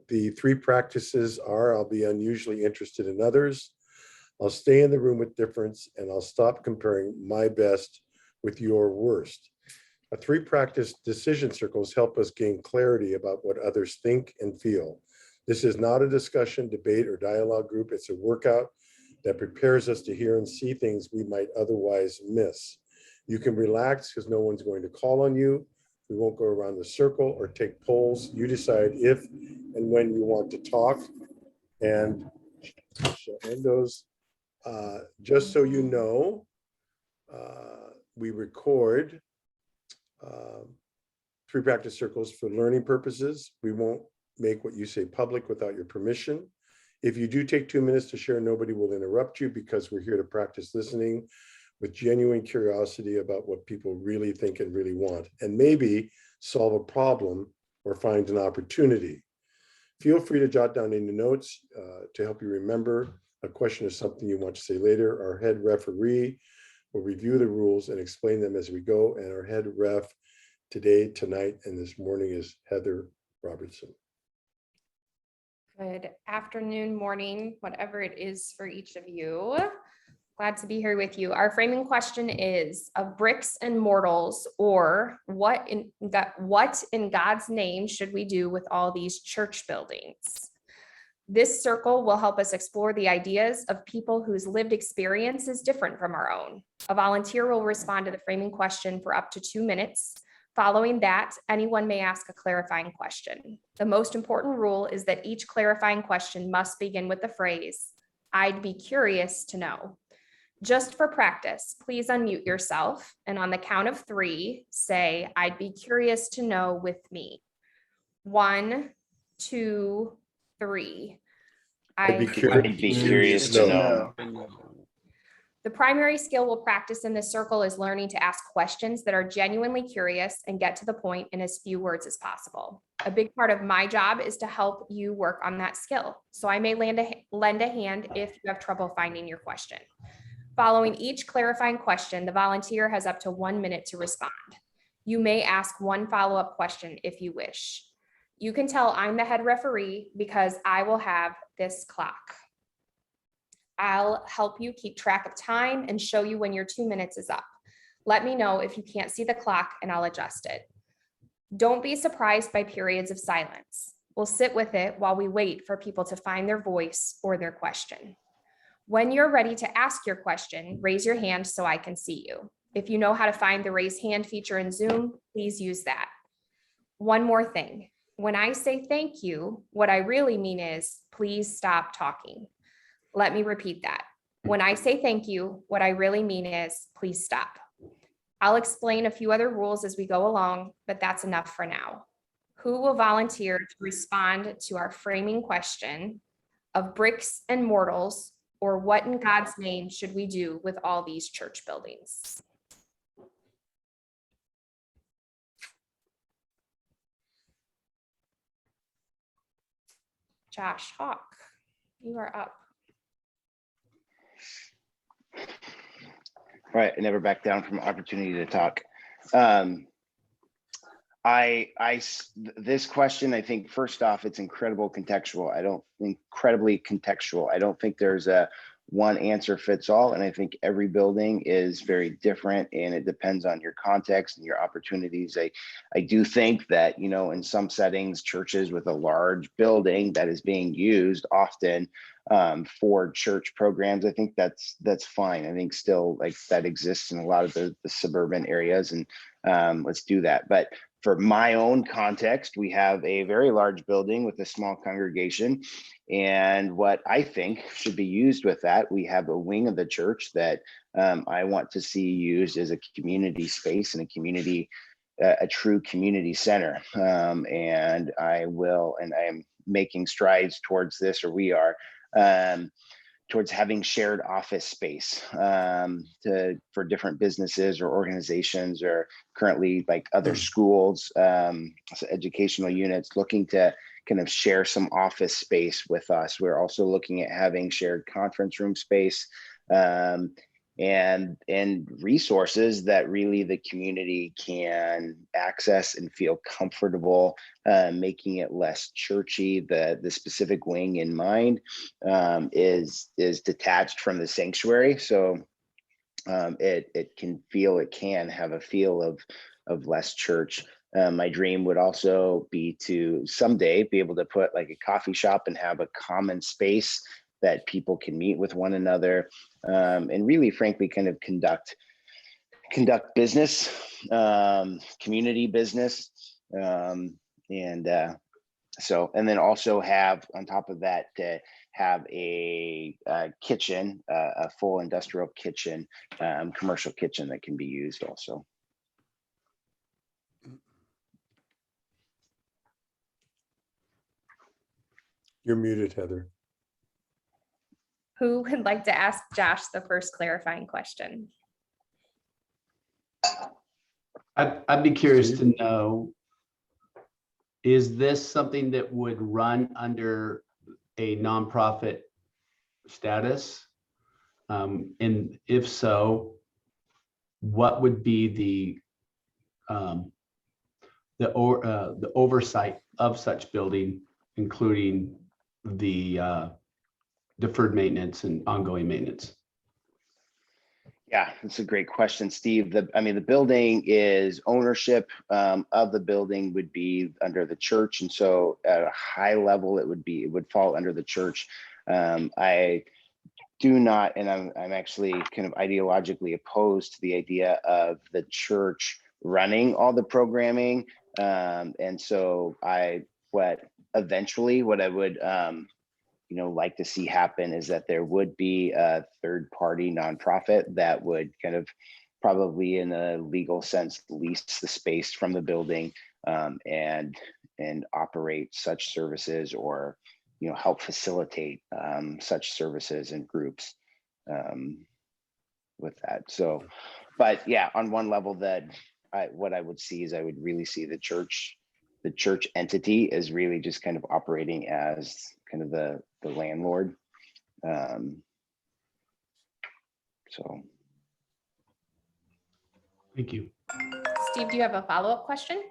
The three practices are: I'll be unusually interested in others, I'll stay in the room with difference, and I'll stop comparing my best with your worst. Three practice decision circles help us gain clarity about what others think and feel. This is not a discussion, debate, or dialogue group. It's a workout that prepares us to hear and see things we might otherwise miss. You can relax because no one's going to call on you. We won't go around the circle or take polls. You decide if and when you want to talk. And she'll end those. Just so you know, we record three practice circles for learning purposes. We won't make what you say public without your permission. If you do take 2 minutes to share, nobody will interrupt you because we're here to practice listening with genuine curiosity about what people really think and really want, and maybe solve a problem or find an opportunity. Feel free to jot down any notes to help you remember a question or something you want to say later. Our head referee will review the rules and explain them as we go. And our head ref today, tonight, and this morning is Heather Robertson. Good afternoon, morning, whatever it is for each of you. Glad to be here with you. Our framing question is: of bricks and mortals, or what in God's name should we do with all these church buildings? This circle will help us explore the ideas of people whose lived experience is different from our own. A volunteer will respond to the framing question for up to 2 minutes. Following that, anyone may ask a clarifying question. The most important rule is that each clarifying question must begin with the phrase, "I'd be curious to know." Just for practice, please unmute yourself, and on the count of 3, say, "I'd be curious to know" with me. 1, 2, 3. I'd be curious to know. The primary skill we'll practice in this circle is learning to ask questions that are genuinely curious and get to the point in as few words as possible. A big part of my job is to help you work on that skill, so I may lend a hand if you have trouble finding your question. Following each clarifying question, the volunteer has up to 1 minute to respond. You may ask one follow-up question if you wish. You can tell I'm the head referee because I will have this clock. I'll help you keep track of time and show you when your 2 minutes is up. Let me know if you can't see the clock and I'll adjust it. Don't be surprised by periods of silence. We'll sit with it while we wait for people to find their voice or their question. When you're ready to ask your question, raise your hand so I can see you. If you know how to find the raise hand feature in Zoom, please use that. One more thing. When I say thank you, what I really mean is please stop talking. Let me repeat that. When I say thank you, what I really mean is please stop. I'll explain a few other rules as we go along, but that's enough for now. Who will volunteer to respond to our framing question of bricks and mortals, or what in God's name should we do with all these church buildings? Josh Hawk, you are up. All right, I never back down from opportunity to talk. This question, I think, first off, it's incredibly contextual. I don't think there's a one answer fits all. And I think every building is very different and it depends on your context and your opportunities. I do think that, you know, in some settings, churches with a large building that is being used often for church programs, I think that's fine. I think still like that exists in a lot of the suburban areas, and let's do that. But for my own context, we have a very large building with a small congregation. And what I think should be used with that, we have a wing of the church that I want to see used as a community space and a true community center. And I am making strides towards this, or we are, towards having shared office space for different businesses or organizations, or currently like other schools, so educational units looking to kind of share some office space with us. We're also looking at having shared conference room space. and resources that really the community can access and feel comfortable, making it less churchy. The specific wing in mind is detached from the sanctuary, so it can have a feel of less church. My dream would also be to someday be able to put like a coffee shop and have a common space that people can meet with one another, and really, frankly, kind of conduct business, community business, and then also have on top of that have a kitchen, a full industrial kitchen, commercial kitchen that can be used also. You're muted, Heather. Who would like to ask Josh the first clarifying question? I'd be curious to Steve? know, is this something that would run under a nonprofit status? And if so, what would be the oversight of such building, including the deferred maintenance and ongoing maintenance? Yeah, that's a great question, Steve. The building is ownership of the building would be under the church. And so at a high level, it would fall under the church. I do not, and I'm actually kind of ideologically opposed to the idea of the church running all the programming. And so what I would like to see happen is that there would be a third-party nonprofit that would kind of probably in a legal sense lease the space from the building, and operate such services, or help facilitate such services and groups with that. So, but yeah, on one level, what I would see is I would really see the church entity is really just kind of operating as kind of the landlord. So. Thank you. Steve, do you have a follow-up question?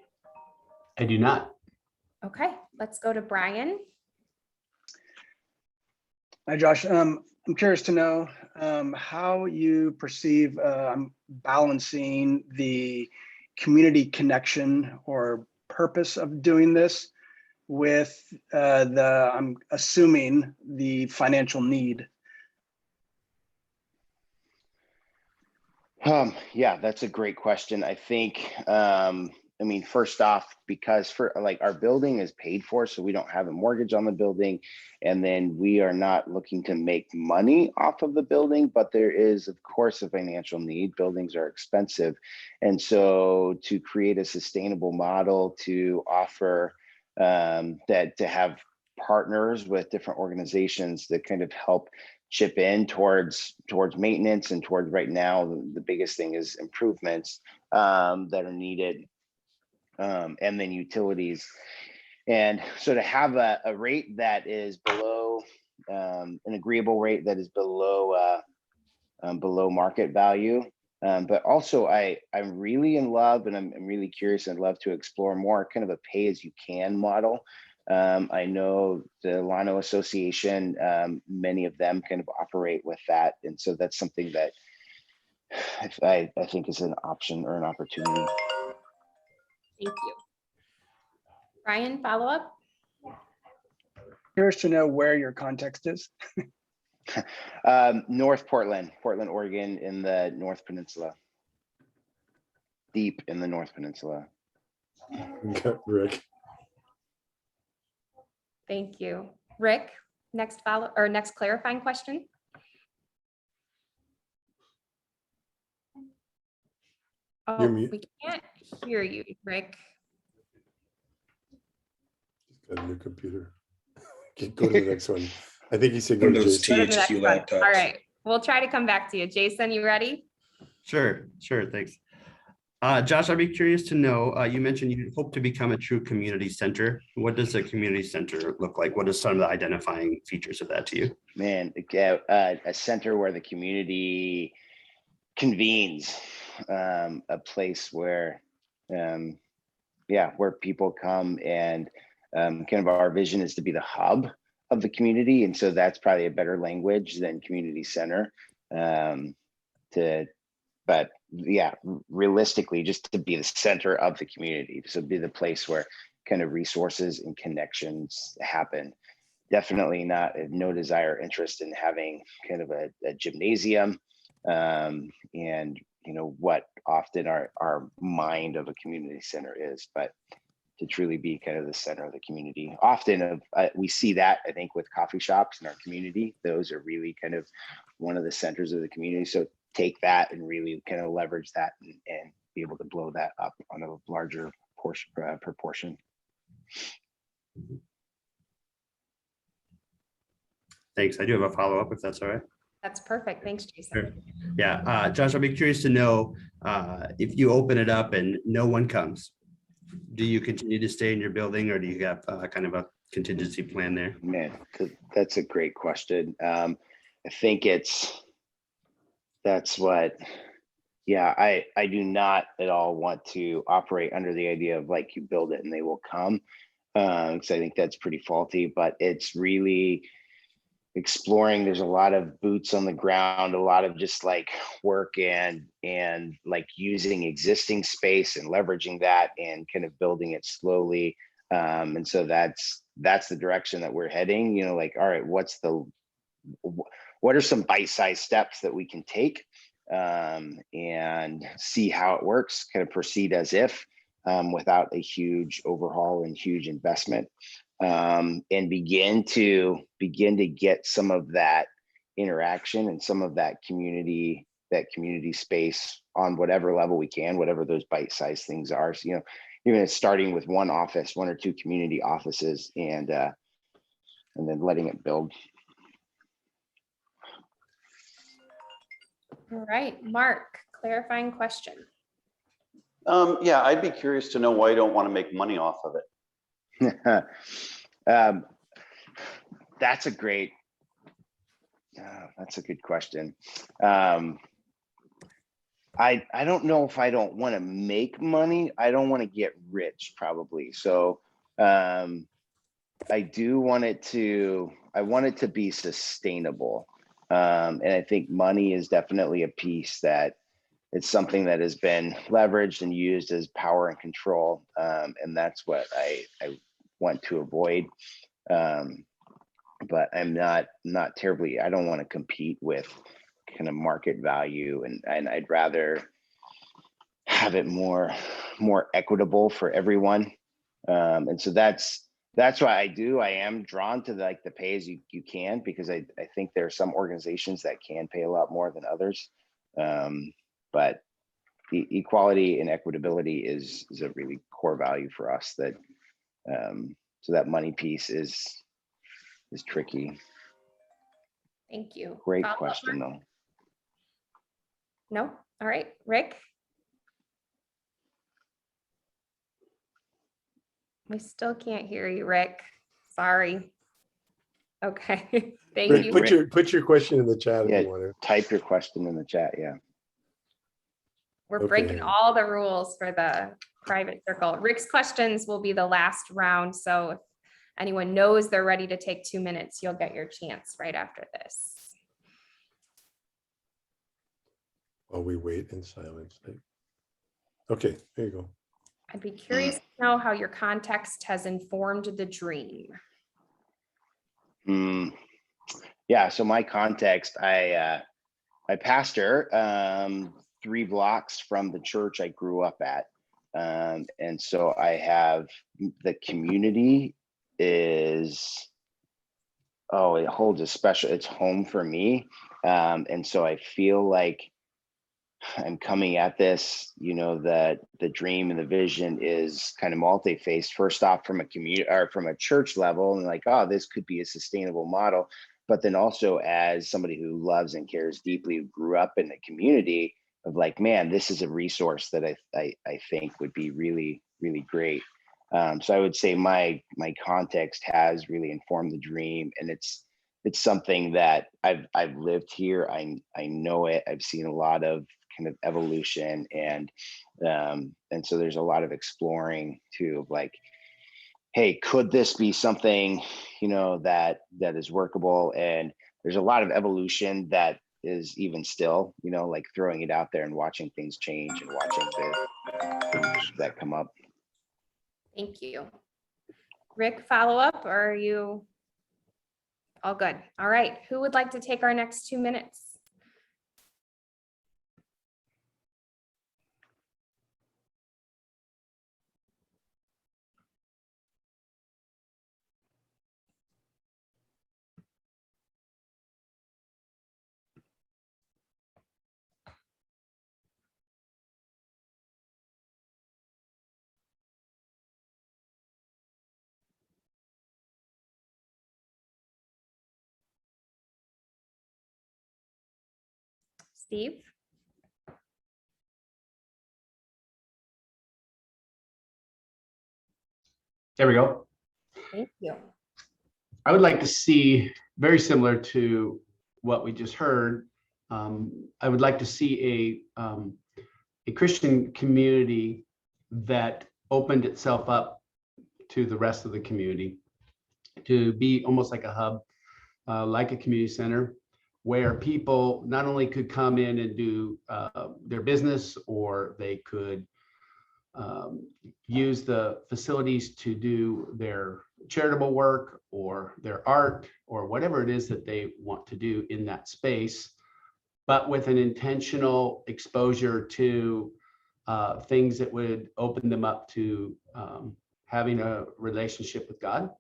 I do not. Okay, let's go to Brian. Hi, Josh. I'm curious to know how you perceive balancing the community connection or purpose of doing this with I'm assuming the financial need. Yeah, that's a great question. I think, first off, because our building is paid for, so we don't have a mortgage on the building, and then we are not looking to make money off of the building, but there is, of course, a financial need. Buildings are expensive. And so to create a sustainable model to offer that, to have partners with different organizations that kind of help chip in towards maintenance, and towards, right now, the biggest thing is improvements that are needed, and then utilities. And so to have a rate that is below, an agreeable rate that is below market value. But also I'm really in love, and I'm really curious and love to explore more kind of a pay as you can model. I know the Llano Association, many of them kind of operate with that. And so that's something that I think is an option or an opportunity. Thank you. Brian, follow-up? Curious to know where your context is. North Portland, Oregon, in the North Peninsula. Deep in the North Peninsula. Rick. Thank you. Rick, next clarifying question. Oh, we can't hear you, Rick. Got a new computer. Go to the next one. I think he said go to Windows Jason. Go to the next THQ one. laptops. All right, we'll try to come back to you. Jason, you ready? Sure, thanks. Josh, I'd be curious to know, you mentioned you hope to become a true community center. What does a community center look like? What are some of the identifying features of that to you? Man, a center where the community convenes, a place where, where people come and kind of our vision is to be the hub of the community. And so that's probably a better language than community center. But yeah, realistically, just to be the center of the community. So be the place where kind of resources and connections happen. Definitely not, no desire, interest in having kind of a gymnasium. And what often our mind of a community center is, but to truly be kind of the center of the community. Often we see that, I think, with coffee shops in our community. Those are really kind of one of the centers of the community. So take that and really kind of leverage that and be able to blow that up on a larger proportion. Thanks. I do have a follow-up if that's all right. That's perfect. Thanks, Jason. Sure. Yeah, Josh, I'd be curious to know if you open it up and no one comes, do you continue to stay in your building or do you have kind of a contingency plan there? Man, that's a great question. I think I do not at all want to operate under the idea of like you build it and they will come. Because I think that's pretty faulty, but it's really exploring. There's a lot of boots on the ground, a lot of just like work and like using existing space and leveraging that and kind of building it slowly. And so that's the direction that we're heading, like, all right, what are some bite-sized steps that we can take and see how it works, kind of proceed as if without a huge overhaul and huge investment. And begin to get some of that interaction and some of that community space on whatever level we can, whatever those bite-sized things are. So, even starting with one office, one or two community offices, and then letting it build. All right, Mark, clarifying question. Yeah, I'd be curious to know why you don't want to make money off of it. That's a good question. I don't know if I don't want to make money. I don't want to get rich, probably. So I want it to be sustainable. And I think money is definitely a piece that it's something that has been leveraged and used as power and control. And that's what I want to avoid. But I'm not terribly, I don't want to compete with kind of market value, and I'd rather have it more equitable for everyone. And so that's why I am drawn to the pay as you can, because I think there are some organizations that can pay a lot more than others. But the equality and equitability is a really core value for us, that so that money piece is tricky. Thank you. Great Follow-up, question, Mark? though. No? All right, Rick? We still can't hear you, Rick. Sorry. Okay, thank Rick, you. put your question in the chat if Yeah. you want to. Type your question in the chat. Yeah. We're Okay. breaking all the rules for the private circle. Rick's questions will be the last round. So if anyone knows they're ready to take 2 minutes, you'll get your chance right after this. While we wait in silence. Okay, there you go. I'd be curious to know how your context has informed the dream. Yeah. So my context, I pastor 3 blocks from the church I grew up at. And so I have the community it holds it's home for me. And so I feel like I'm coming at this, that the dream and the vision is kind of multi-faced. First off, from a community or from a church level, and this could be a sustainable model. But then also as somebody who loves and cares deeply, who grew up in the community, of man, this is a resource that I think would be really, really great. So I would say my context has really informed the dream, and it's something that I've lived here. I know it. I've seen a lot of kind of evolution. And so there's a lot of exploring too, like, hey, could this be something, that is workable? And there's a lot of evolution that is even still, like throwing it out there and watching things change and watching things that come up. Thank you. Rick, follow up, or are you all good? All right, who would like to take our next 2 minutes? Steve? There we go. Thank you. I would like to see, very similar to what we just heard, I would like to see a Christian community that opened itself up to the rest of the community, to be almost like a hub, like a community center, where people not only could come in and do their business, or they could use the facilities to do their charitable work or their art or whatever it is that they want to do in that space, but with an intentional exposure to things that would open them up to having a relationship with God,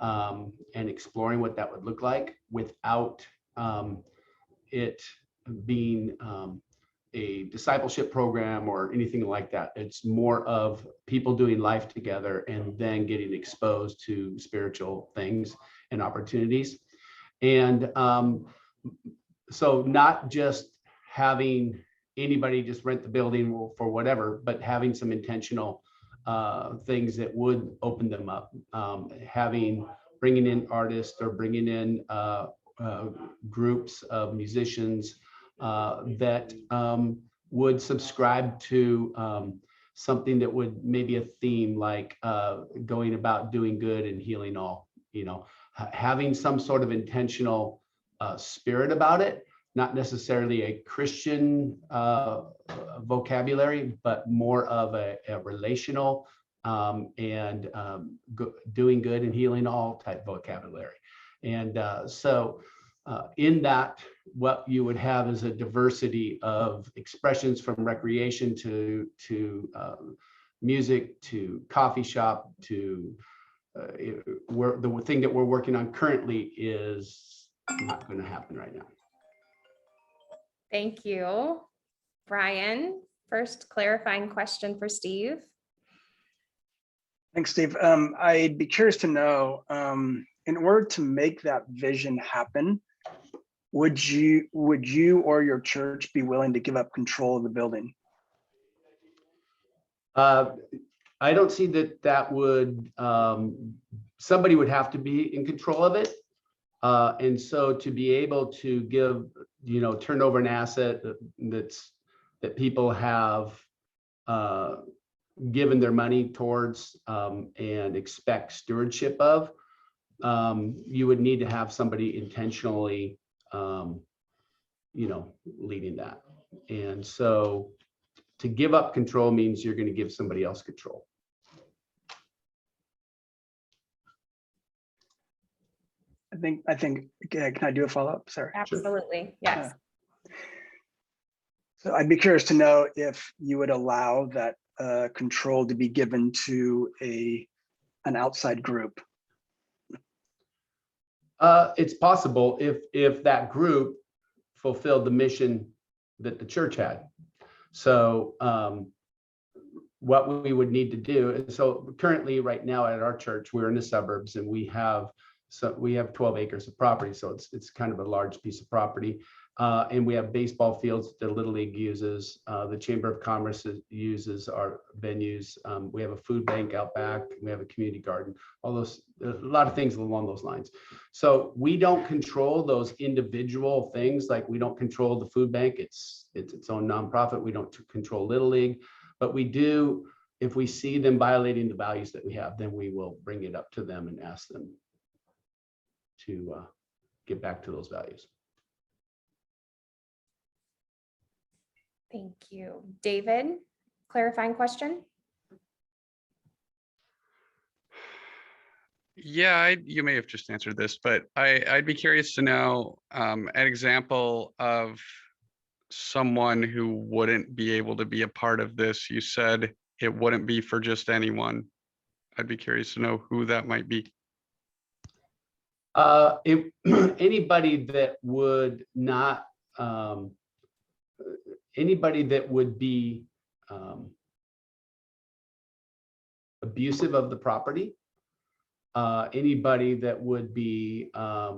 and exploring what that would look like without it being a discipleship program or anything like that. It's more of people doing life together and then getting exposed to spiritual things and opportunities. And so not just having anybody just rent the building for whatever, but having some intentional things that would open them up, bringing in artists or bringing in groups of musicians that would subscribe to something that would maybe a theme like going about doing good and healing all, having some sort of intentional spirit about it, not necessarily a Christian vocabulary, but more of a relational and doing good and healing all type vocabulary. And so in that, what you would have is a diversity of expressions, from recreation to music, to coffee shop, to the thing that we're working on currently is not going to happen right now. Thank you. Brian, first clarifying question for Steve. Thanks, Steve. I'd be curious to know, in order to make that vision happen, would you or your church be willing to give up control of the building? I don't see that would, somebody would have to be in control of it. And so to be able to give, turn over an asset that people have given their money towards and expect stewardship of, you would need to have somebody intentionally, leading that. And so to give up control means you're going to give somebody else control. I think, can I do a follow-up? Sorry. Absolutely. Yes. So I'd be curious to know if you would allow that control to be given to an outside group. It's possible if that group fulfilled the mission that the church had. So what we would need to do, and so currently right now at our church, we're in the suburbs and we have 12 acres of property. So it's kind of a large piece of property. And we have baseball fields that the Little League uses. The Chamber of Commerce uses our venues. We have a food bank out back. We have a community garden, all those, a lot of things along those lines. So we don't control those individual things. Like we don't control the food bank. It's its own nonprofit. We don't control Little League, but we do, if we see them violating the values that we have, then we will bring it up to them and ask them to get back to those values. Thank you. David, clarifying question? Yeah, you may have just answered this, but I'd be curious to know an example of someone who wouldn't be able to be a part of this. You said it wouldn't be for just anyone. I'd be curious to know who that might be. If anybody that would not, anybody that would be abusive of the property, anybody that would be, I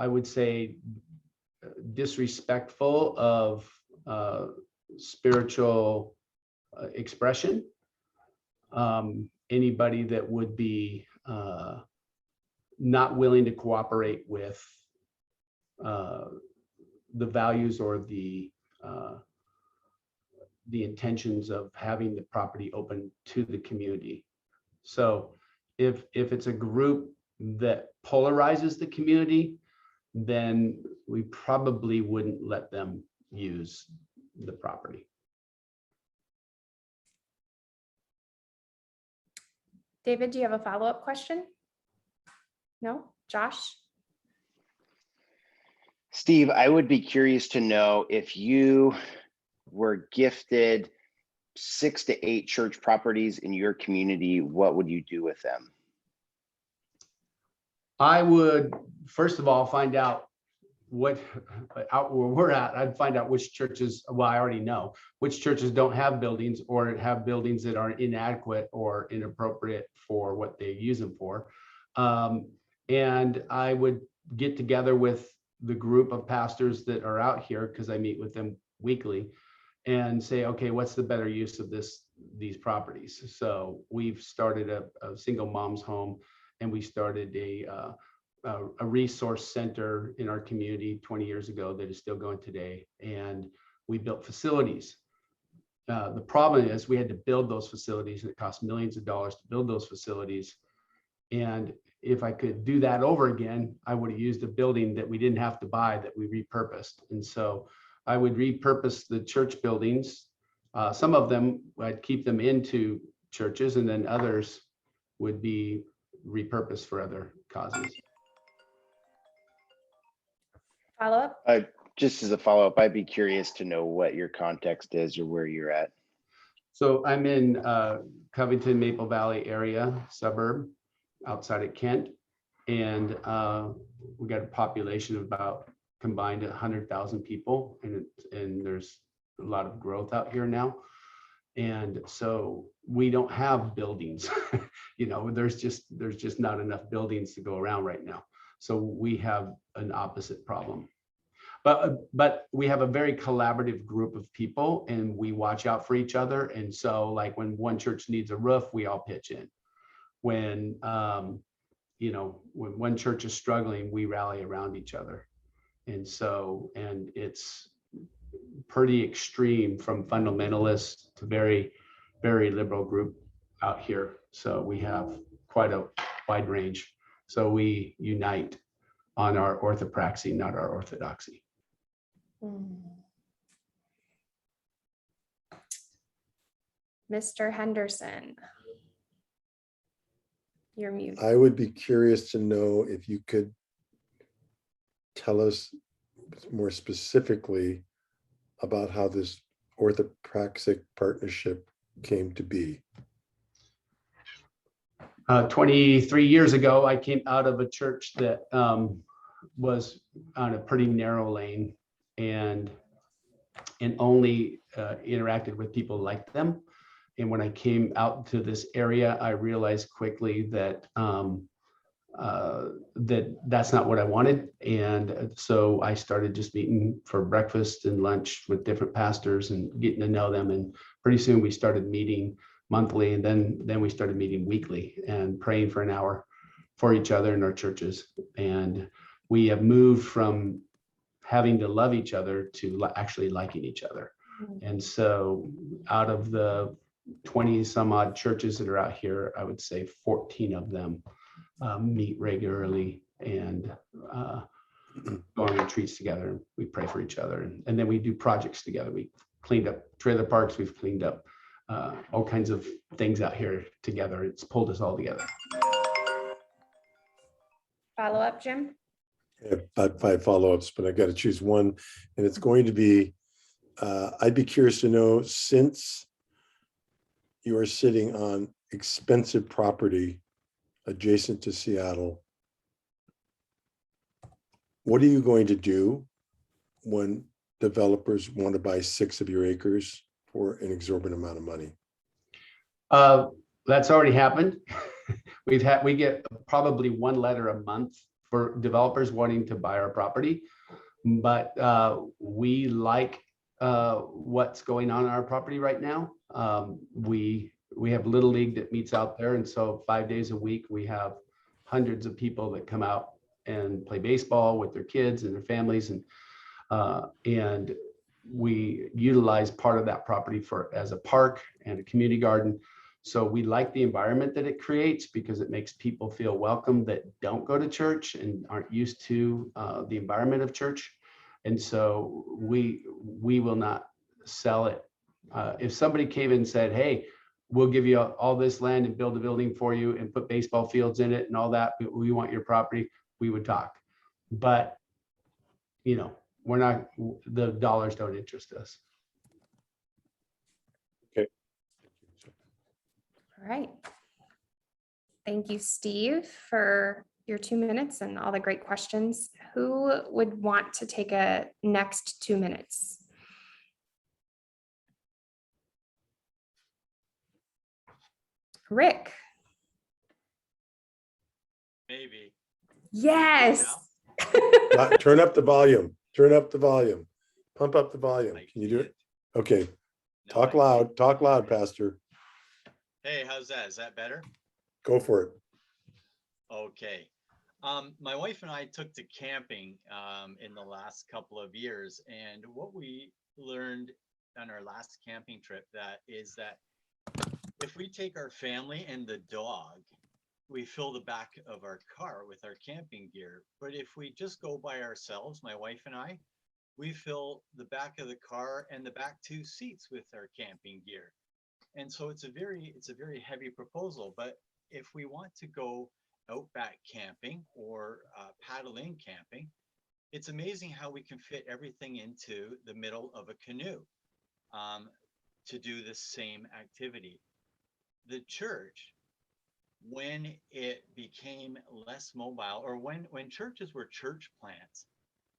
would say, disrespectful of spiritual expression, anybody that would be not willing to cooperate with the values or the intentions of having the property open to the community. So if it's a group that polarizes the community, then we probably wouldn't let them use the property. David, do you have a follow-up question? No? Josh? Steve, I would be curious to know if you were gifted 6 to 8 church properties in your community, what would you do with them? I would, first of all, find out what, out where we're at, I'd find out which churches, well, I already know, which churches don't have buildings or have buildings that are inadequate or inappropriate for what they use them for. And I would get together with the group of pastors that are out here, because I meet with them weekly, and say, okay, what's the better use of these properties? So we've started a single mom's home, and we started a resource center in our community 20 years ago that is still going today. And we built facilities. The problem is we had to build those facilities, and it cost millions of dollars to build those facilities. And if I could do that over again, I would have used a building that we didn't have to buy, that we repurposed. And so I would repurpose the church buildings. Some of them, I'd keep them into churches, and then others would be repurposed for other causes. Follow-up? Just as a follow-up, I'd be curious to know what your context is or where you're at. So I'm in Covington, Maple Valley area, suburb outside of Kent. And we got a population of about combined 100,000 people. And there's a lot of growth out here now. And so we don't have buildings. You know, there's just not enough buildings to go around right now. So we have an opposite problem. But we have a very collaborative group of people, and we watch out for each other. And so like when one church needs a roof, we all pitch in. When you know, when one church is struggling, we rally around each other. And so, and it's pretty extreme, from fundamentalists to very, very liberal group out here. So we have quite a wide range. So we unite on our orthopraxy, not our orthodoxy. Mr. Henderson. You're muted. I would be curious to know if you could tell us more specifically about how this orthopraxic partnership came to be. 23 years ago, I came out of a church that was on a pretty narrow lane and only interacted with people like them. And when I came out to this area, I realized quickly that that's not what I wanted. And so I started just meeting for breakfast and lunch with different pastors and getting to know them. And pretty soon we started meeting monthly, and then we started meeting weekly and praying for an hour for each other in our churches. And we have moved from having to love each other to actually liking each other. And so out of the 20 some odd churches that are out here, I would say 14 of them meet regularly and go on retreats together. We pray for each other, and then we do projects together. We cleaned up trailer parks. We've cleaned up all kinds of things out here together. It's pulled us all together. Follow up, Jim? I have about 5 follow-ups, but I got to choose one, and it's going to be, I'd be curious to know, since you are sitting on expensive property adjacent to Seattle, what are you going to do when developers want to buy 6 of your acres for an exorbitant amount of money? That's already happened. We get probably 1 letter a month for developers wanting to buy our property, but we like what's going on our property right now. We have Little League that meets out there, and so 5 days a week we have hundreds of people that come out and play baseball with their kids and their families, and we utilize part of that property as a park and a community garden. So we like the environment that it creates because it makes people feel welcome that don't go to church and aren't used to the environment of church. And so we will not sell it. If somebody came in and said, hey, we'll give you all this land and build a building for you and put baseball fields in it and all that, but we want your property, we would talk. But, you know, we're not, the dollars don't interest us. All right. Thank you, Steve, for your 2 minutes and all the great questions. Who would want to take a next 2 minutes? Rick. Maybe. Yes. Turn up the volume, turn up the volume, pump up the volume. Can you do it? Okay, talk loud, Pastor. Hey, how's that? Is that better? Go for it. Okay. My wife and I took to camping in the last couple of years, and what we learned on our last camping trip is that if we take our family and the dog, we fill the back of our car with our camping gear. But if we just go by ourselves, my wife and I, we fill the back of the car and the back 2 seats with our camping gear. And so it's a very heavy proposal. But if we want to go outback camping or paddle in camping, it's amazing how we can fit everything into the middle of a canoe to do the same activity. The church, when it became less mobile, or when churches were church plants,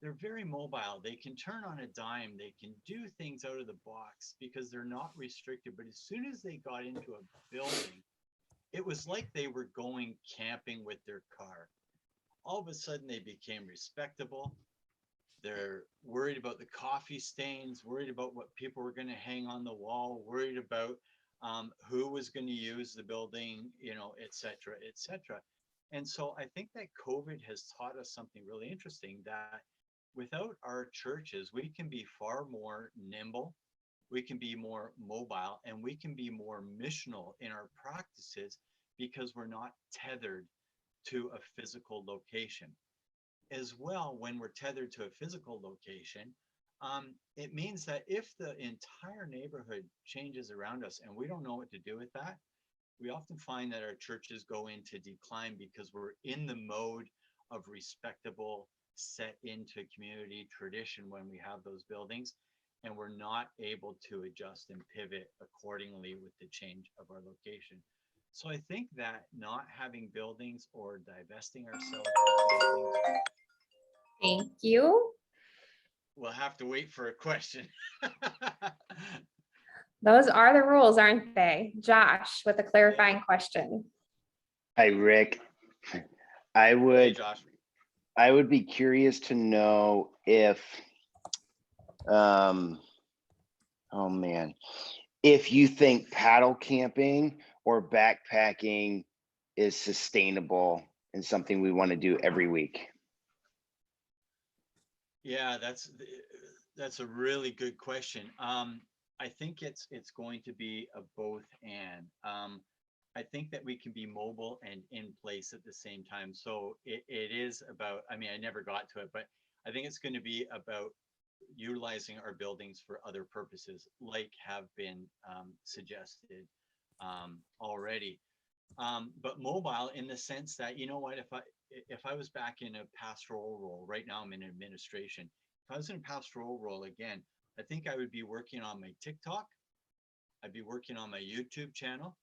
they're very mobile. They can turn on a dime. They can do things out of the box because they're not restricted. But as soon as they got into a building, it was like they were going camping with their car. All of a sudden, they became respectable. They're worried about the coffee stains, worried about what people were going to hang on the wall, worried about who was going to use the building, you know, et cetera, et cetera. And so I think that COVID has taught us something really interesting, that without our churches, we can be far more nimble, we can be more mobile, and we can be more missional in our practices because we're not tethered to a physical location. As well, when we're tethered to a physical location, it means that if the entire neighborhood changes around us and we don't know what to do with that, we often find that our churches go into decline because we're in the mode of respectable, set into community tradition when we have those buildings, and we're not able to adjust and pivot accordingly with the change of our location. So I think that not having buildings or divesting ourselves of buildings. Thank you. We'll have to wait for a question. Those are the rules, aren't they? Josh, with a clarifying question. Hi, Rick. I Hey, would, Josh. I would be curious to know if, oh man, if you think paddle camping or backpacking is sustainable and something we want to do every week. Yeah, that's a really good question. I think it's going to be a both and. I think that we can be mobile and in place at the same time. So it is about, I mean, I never got to it, but I think it's going to be about utilizing our buildings for other purposes, like have been suggested already. But mobile in the sense that, you know what, if I was back in a pastoral role, right now I'm in administration. If I was in a pastoral role again, I think I would be working on my TikTok, I'd be working on my YouTube channel,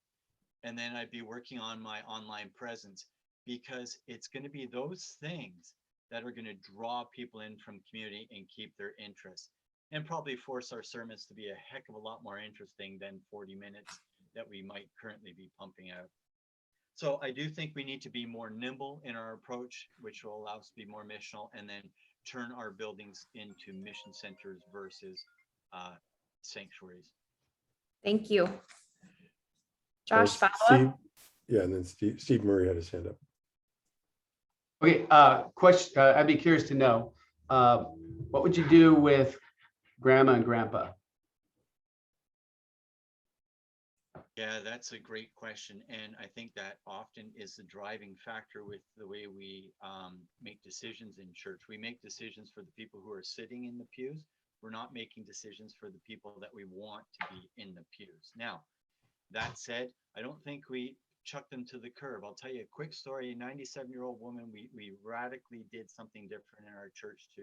and then I'd be working on my online presence, because it's going to be those things that are going to draw people in from community and keep their interest, and probably force our sermons to be a heck of a lot more interesting than 40 minutes that we might currently be pumping out. So I do think we need to be more nimble in our approach, which will allow us to be more missional, and then turn our buildings into mission centers versus sanctuaries. Thank you. Well, Josh, follow Steve, up? yeah, and then Steve Murray had his hand up. Okay, question, I'd be curious to know, what would you do with grandma and grandpa? Yeah, that's a great question. And I think that often is the driving factor with the way we make decisions in church. We make decisions for the people who are sitting in the pews. We're not making decisions for the people that we want to be in the pews. Now, that said, I don't think we chuck them to the curb. I'll tell you a quick story. A 97-year-old woman, we radically did something different in our church to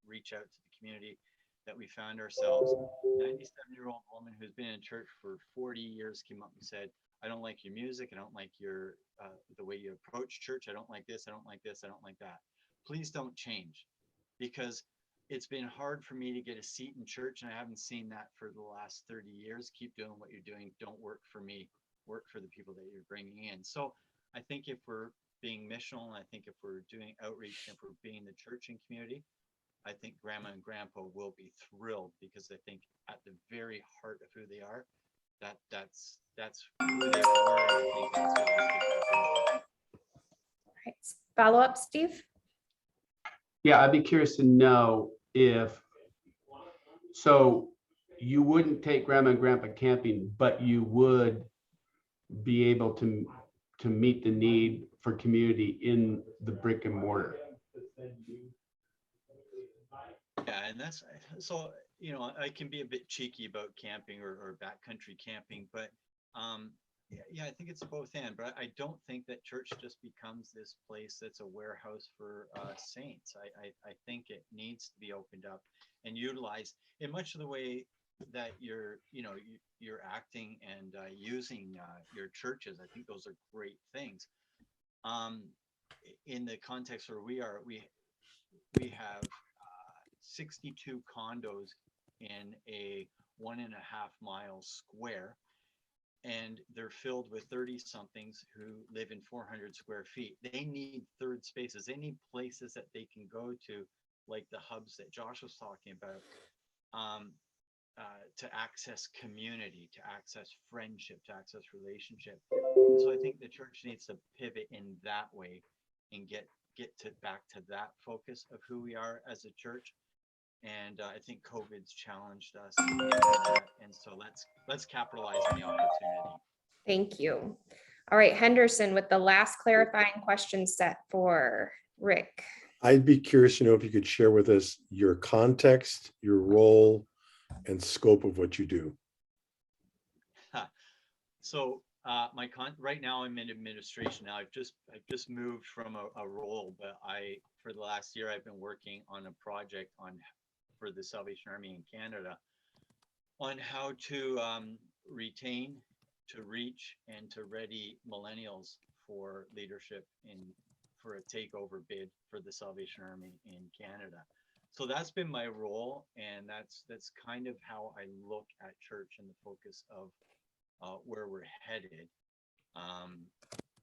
reach out to the community that we found ourselves. 97-year-old woman who's been in church for 40 years came up and said, I don't like your music. I don't like your the way you approach church. I don't like this. I don't like this. I don't like that. Please don't change, because it's been hard for me to get a seat in church, and I haven't seen that for the last 30 years. Keep doing what you're doing. Don't work for me. Work for the people that you're bringing in. So I think if we're being missional, and I think if we're doing outreach, and if we're being the church and community, I think grandma and grandpa will be thrilled, because I think at the very heart of who they are, that's who they were. I think that's what is the Right. Follow up, Steve? Yeah, I'd be curious to know if, so you wouldn't take grandma and grandpa camping, but you would be able to meet the need for community in the brick and mortar. Yeah, and that's so, you know, I can be a bit cheeky about camping or backcountry camping, but yeah, I think it's both and. But I don't think that church just becomes this place that's a warehouse for saints. I think it needs to be opened up and utilized in much of the way that you're acting and using your churches. I think those are great things. In the context where we are, we have 62 condos in a 1.5 mile square, and they're filled with 30 somethings who live in 400 square feet. They need third spaces. They need places that they can go to, like the hubs that Josh was talking about, to access community, to access friendship, to access relationship. And so I think the church needs to pivot in that way and get back to that focus of who we are as a church. And I think COVID's challenged us in that. And so let's capitalize on the opportunity. Thank you. All right, Henderson, with the last clarifying question set for Rick. I'd be curious to know if you could share with us your context, your role, and scope of what you do. So right now I'm in administration. Now I've just moved from a role, but for the last year I've been working on a project for the Salvation Army in Canada on how to retain, to reach, and to ready millennials for leadership for a takeover bid for the Salvation Army in Canada. So that's been my role, and that's kind of how I look at church and the focus of where we're headed.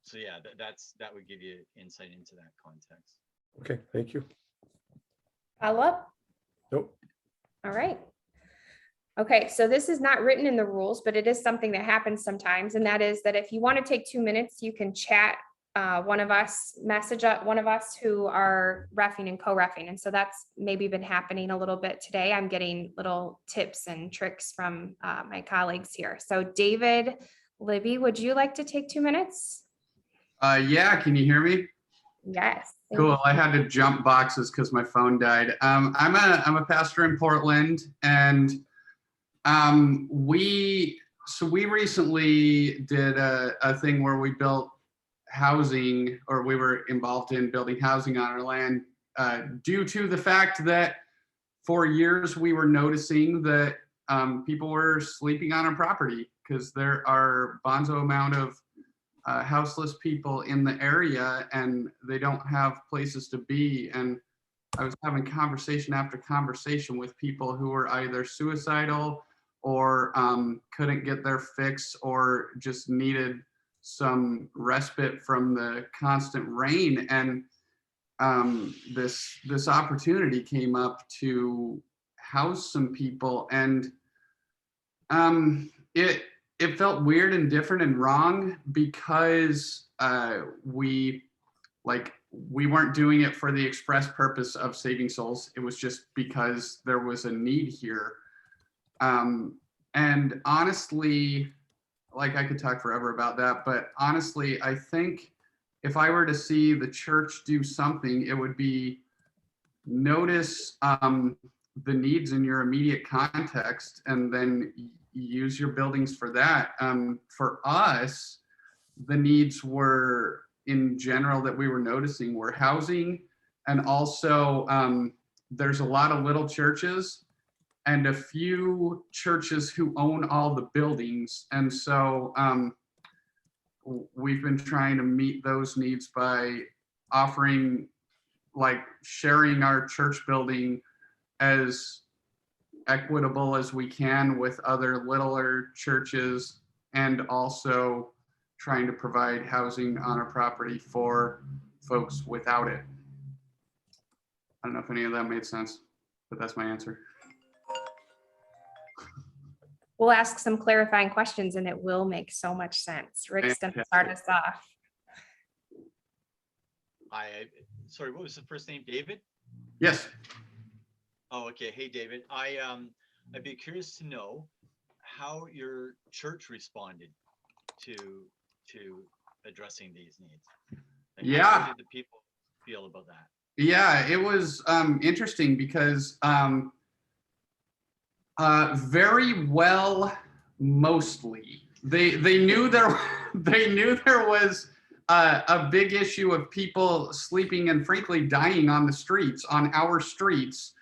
So yeah, that would give you insight into that context. Okay, thank you. Follow up? Nope. All right. Okay, so this is not written in the rules, but it is something that happens sometimes. And that is that if you want to take 2 minutes, you can chat one of us, message one of us who are reffing and co-reffing. And so that's maybe been happening a little bit today. I'm getting little tips and tricks from my colleagues here. So David, Libby, would you like to take 2 minutes? Yeah, can you hear me? Yes. thank Cool. you. I had to jump boxes because my phone died. I'm a pastor in Portland, and we recently did a thing where we built housing, or we were involved in building housing on our land, due to the fact that for years we were noticing that people were sleeping on our property because there are bonzo amount of houseless people in the area and they don't have places to be. And I was having conversation after conversation with people who were either suicidal or couldn't get their fix or just needed some respite from the constant rain. And this opportunity came up to house some people, and it felt weird and different and wrong because we weren't doing it for the express purpose of saving souls. It was just because there was a need here. And honestly, like I could talk forever about that, but honestly, I think if I were to see the church do something, it would be notice the needs in your immediate context and then use your buildings for that. For us, the needs were in general that we were noticing were housing, and also there's a lot of little churches and a few churches who own all the buildings. And so we've been trying to meet those needs by offering, like, sharing our church building as equitable as we can with other littler churches, and also trying to provide housing on our property for folks without it. I don't know if any of that made sense, but that's my answer. We'll ask some clarifying questions and it will make so much sense. Rick's going to start us off. Sorry, what was the first name? David? Yes. Oh, okay. Hey, David. I'd be curious to know how your church responded to addressing these needs. Like, Yeah. how did the people feel about that? Yeah, it was interesting because very well, mostly. They knew there was a big issue of people sleeping and frankly dying on the streets, on our streets.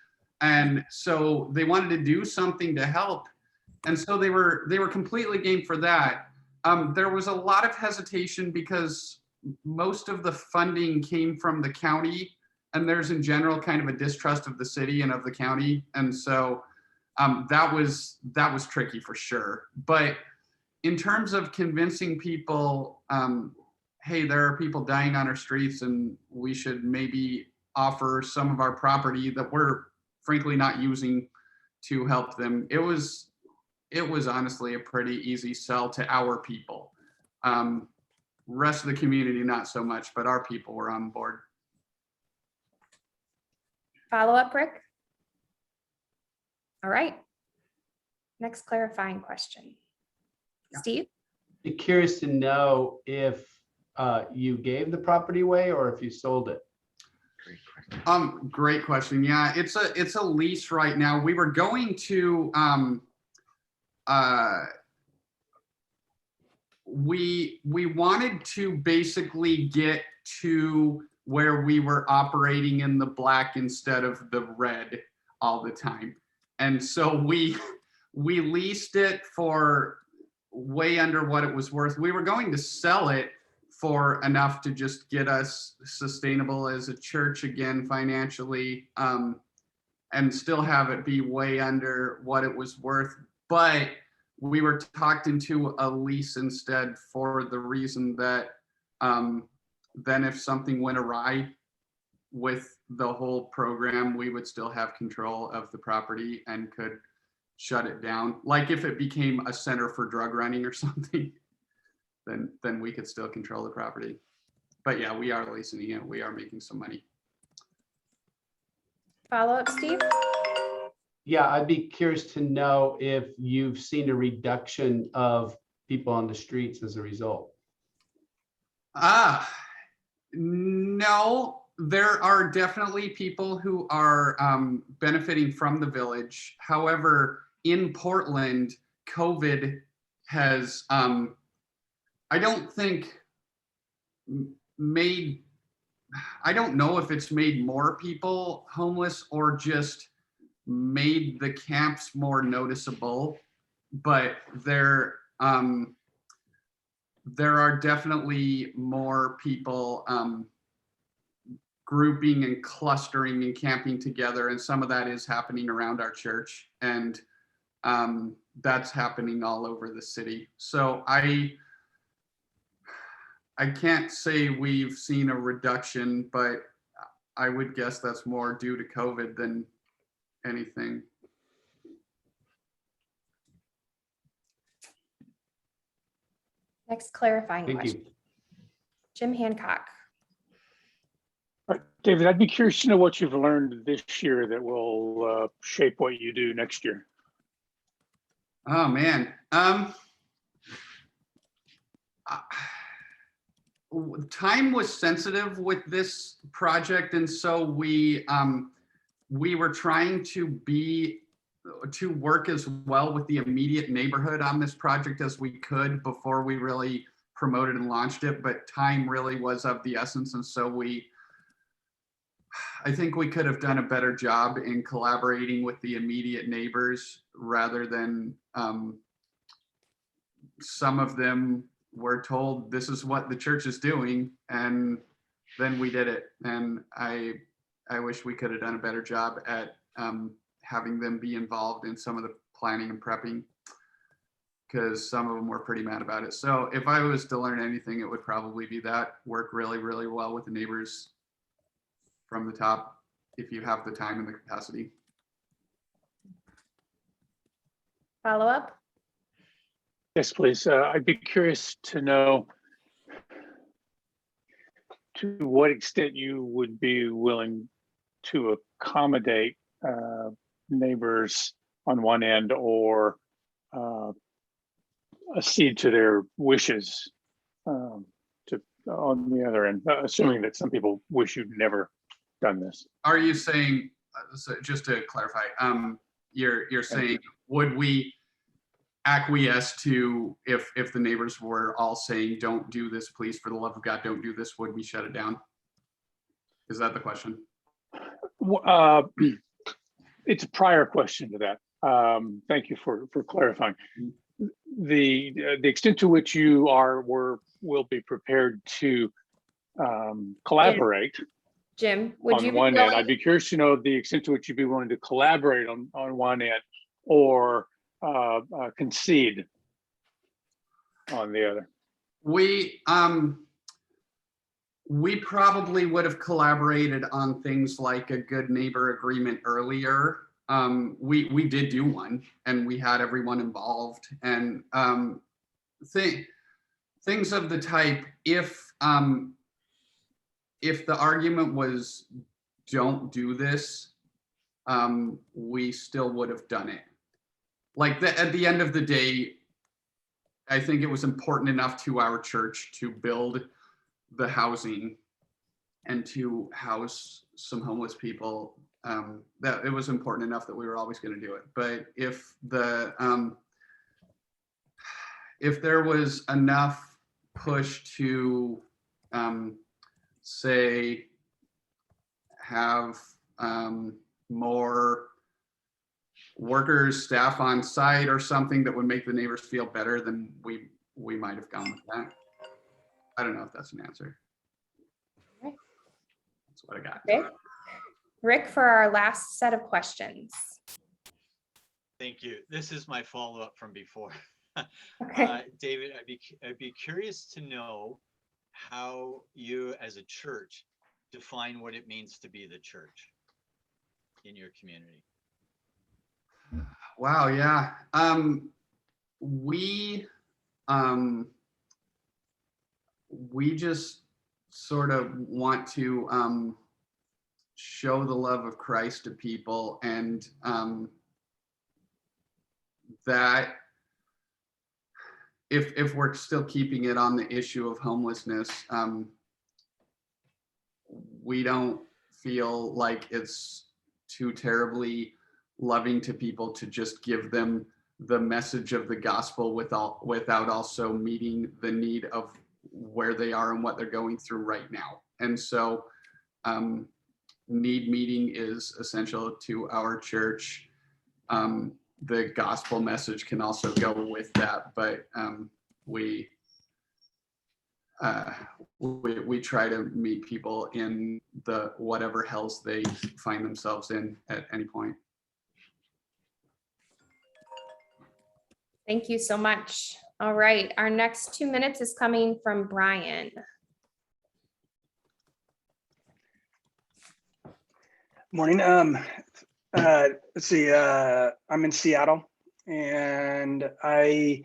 And so they wanted to do something to help. And so they were completely game for that. There was a lot of hesitation because most of the funding came from the county, and there's in general kind of a distrust of the city and of the county. And so that was tricky for sure. But in terms of convincing people, hey, there are people dying on our streets and we should maybe offer some of our property that we're frankly not using to help them. It was honestly a pretty easy sell to our people. Rest of the community, not so much, but our people were on board. Follow up, Rick? All right. Next clarifying question. Steve? Be curious to know if you gave the property away or if you sold it. Great question. Yeah, it's a lease right now. We were going to we wanted to basically get to where we were operating in the black instead of the red all the time. And so we leased it for way under what it was worth. We were going to sell it for enough to just get us sustainable as a church again financially, and still have it be way under what it was worth. But we were talked into a lease instead for the reason that then if something went awry with the whole program, we would still have control of the property and could shut it down. Like if it became a center for drug running or something, then we could still control the property. But yeah, we are leasing it. We are making some money. Follow up, Steve? Yeah, I'd be curious to know if you've seen a reduction of people on the streets as a result. No, there are definitely people who are benefiting from the village. However, in Portland, COVID has, I don't think made, I don't know if it's made more people homeless or just made the camps more noticeable, but there are definitely more people grouping and clustering and camping together, and some of that is happening around our church, and that's happening all over the city. So I can't say we've seen a reduction, but I would guess that's more due to COVID than anything. Next clarifying Thank question. you. Jim Hancock. David, I'd be curious to know what you've learned this year that will shape what you do next year. Oh man. Time was sensitive with this project, and so we were trying to work as well with the immediate neighborhood on this project as we could before we really promoted and launched it, but time really was of the essence, and so I think we could have done a better job in collaborating with the immediate neighbors rather than some of them were told this is what the church is doing, and then we did it. And I wish we could have done a better job at having them be involved in some of the planning and prepping, because some of them were pretty mad about it. So if I was to learn anything, it would probably be that. Work really, really well with the neighbors from the top if you have the time and the capacity. Follow up? Yes, please. I'd be curious to know to what extent you would be willing to accommodate neighbors on one end or accede to their wishes on the other end, assuming that some people wish you'd never done this. Are you saying, so just to clarify, you're saying, would we acquiesce to if the neighbors were all saying, don't do this, please, for the love of God, don't do this, would we shut it down? Is that the question? It's a prior question to that. Thank you for clarifying. The extent to which you will be prepared to collaborate. Jim, would you on be one end, willing- I'd be curious to know the extent to which you'd be willing to collaborate on one end or concede on the other. We probably would have collaborated on things like a good neighbor agreement earlier. We did do one, and we had everyone involved, and things of the type, if the argument was don't do this, we still would have done it. Like at the end of the day, I think it was important enough to our church to build the housing and to house some homeless people, that it was important enough that we were always going to do it. But if there was enough push to say have more workers, staff on site or something that would make the neighbors feel better, then we might have gone with that. I don't know if that's an answer. Okay. That's what I got. Okay. Rick, for our last set of questions. Thank you. This is my follow-up from before. Okay. David, I'd be curious to know how you as a church define what it means to be the church in your community. Wow, yeah. We we just sort of want to show the love of Christ to people, and that if we're still keeping it on the issue of homelessness, we don't feel like it's too terribly loving to people to just give them the message of the gospel without also meeting the need of where they are and what they're going through right now. And so need meeting is essential to our church. The gospel message can also go with that, but we try to meet people in the whatever hells they find themselves in at any point. Thank you so much. All right, our next 2 minutes is coming from Brian. Morning. Let's see. I'm in Seattle, and I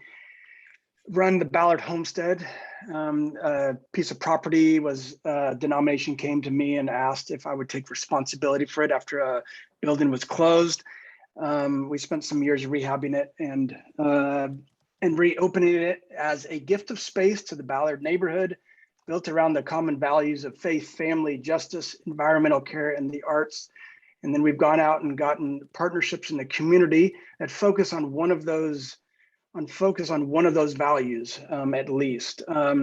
run the Ballard Homestead. A piece of property was denomination came to me and asked if I would take responsibility for it after a building was closed. We spent some years rehabbing it and reopening it as a gift of space to the Ballard neighborhood, built around the common values of faith, family, justice, environmental care, and the arts. And then we've gone out and gotten partnerships in the community that focus on one of those values, at least. I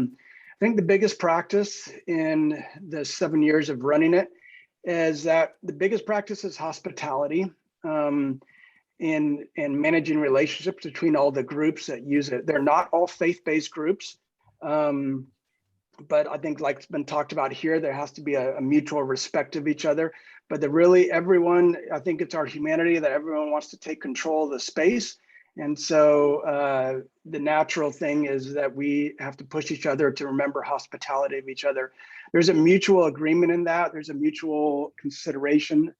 think the biggest practice in the 7 years of running it is that the biggest practice is hospitality, in managing relationships between all the groups that use it. They're not all faith-based groups, but I think, like it's been talked about here, there has to be a mutual respect of each other. But everyone, I think it's our humanity that everyone wants to take control of the space. And so the natural thing is that we have to push each other to remember hospitality of each other. There's a mutual agreement in that. There's a mutual consideration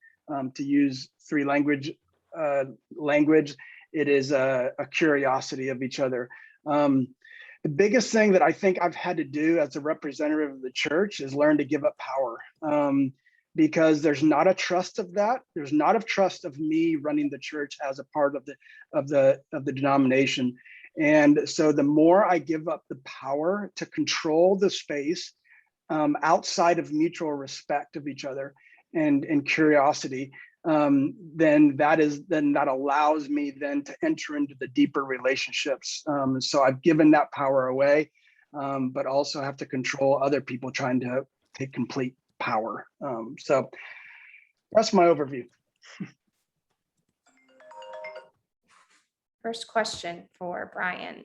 to use three language. It is a curiosity of each other. The biggest thing that I think I've had to do as a representative of the church is learn to give up power, because there's not a trust of that. There's not a trust of me running the church as a part of the denomination. And so the more I give up the power to control the space outside of mutual respect of each other and curiosity, then that allows me then to enter into the deeper relationships. So I've given that power away, but also have to control other people trying to take complete power. So that's my overview. First question for Brian.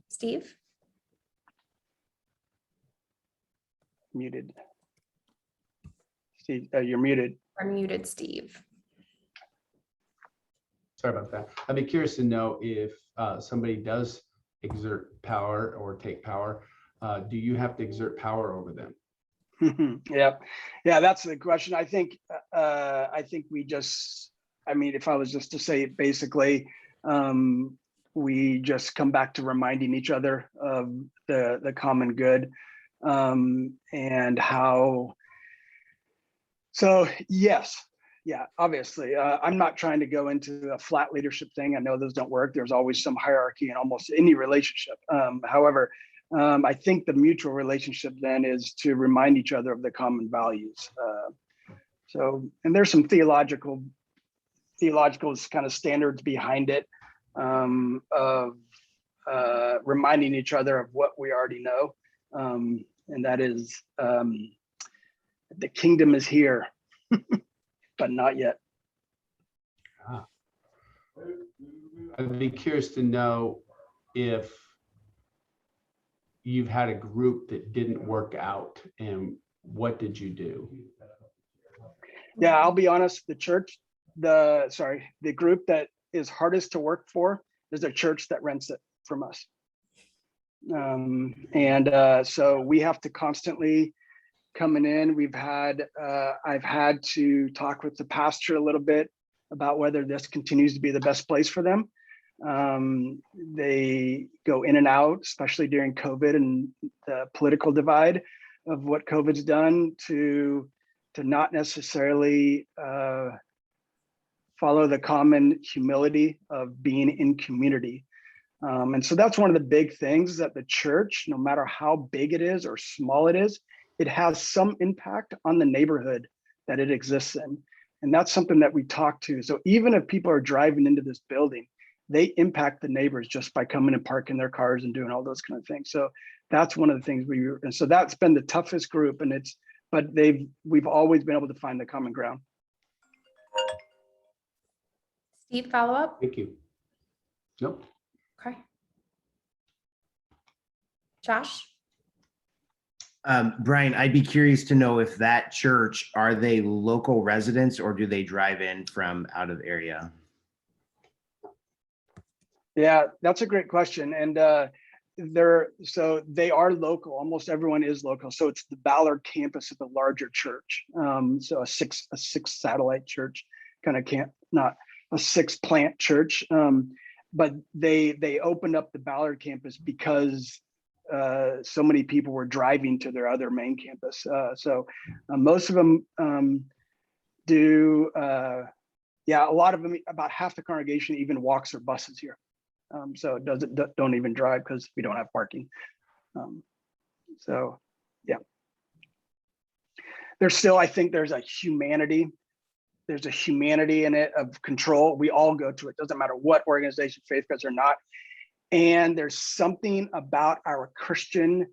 Steve? Muted. Steve, you're muted. Or muted, Steve. Sorry about that. I'd be curious to know if somebody does exert power or take power, do you have to exert power over them? Yeah, that's the question. I think we just, if I was just to say it basically, we just come back to reminding each other of the common good, and how. So yes, yeah, obviously, I'm not trying to go into a flat leadership thing. I know those don't work. There's always some hierarchy in almost any relationship. However, I think the mutual relationship then is to remind each other of the common values. And there's some theological kind of standards behind it, of reminding each other of what we already know, and that is the kingdom is here, but not yet. I'd be curious to know if you've had a group that didn't work out, and what did you do? Yeah, I'll be honest, the group that is hardest to work for is a church that rents it from us. So we have to constantly coming in. I've had to talk with the pastor a little bit about whether this continues to be the best place for them. They go in and out, especially during COVID and the political divide of what COVID's done to not necessarily follow the common humility of being in community. And so that's one of the big things, that the church, no matter how big it is or small it is, it has some impact on the neighborhood that it exists in. And that's something that we talk to. So even if people are driving into this building, they impact the neighbors just by coming and parking their cars and doing all those kind of things. So that's one of the things and so that's been the toughest group, and we've always been able to find the common ground. Steve, follow up? Thank you. Nope. Okay. Josh? Brian, I'd be curious to know if that church, are they local residents or do they drive in from out of area? Yeah, that's a great question. And so they are local. Almost everyone is local. So it's the Ballard campus of the larger church. So a six satellite church, kind of not a 6-plant church. But they opened up the Ballard campus because so many people were driving to their other main campus. So most of them do. Yeah, a lot of them, about half the congregation even walks or buses here. So it don't even drive because we don't have parking. So yeah, there's still, I think there's a humanity in it of control. We all go to it, doesn't matter what organization, faith goes or not. And there's something about our Christian,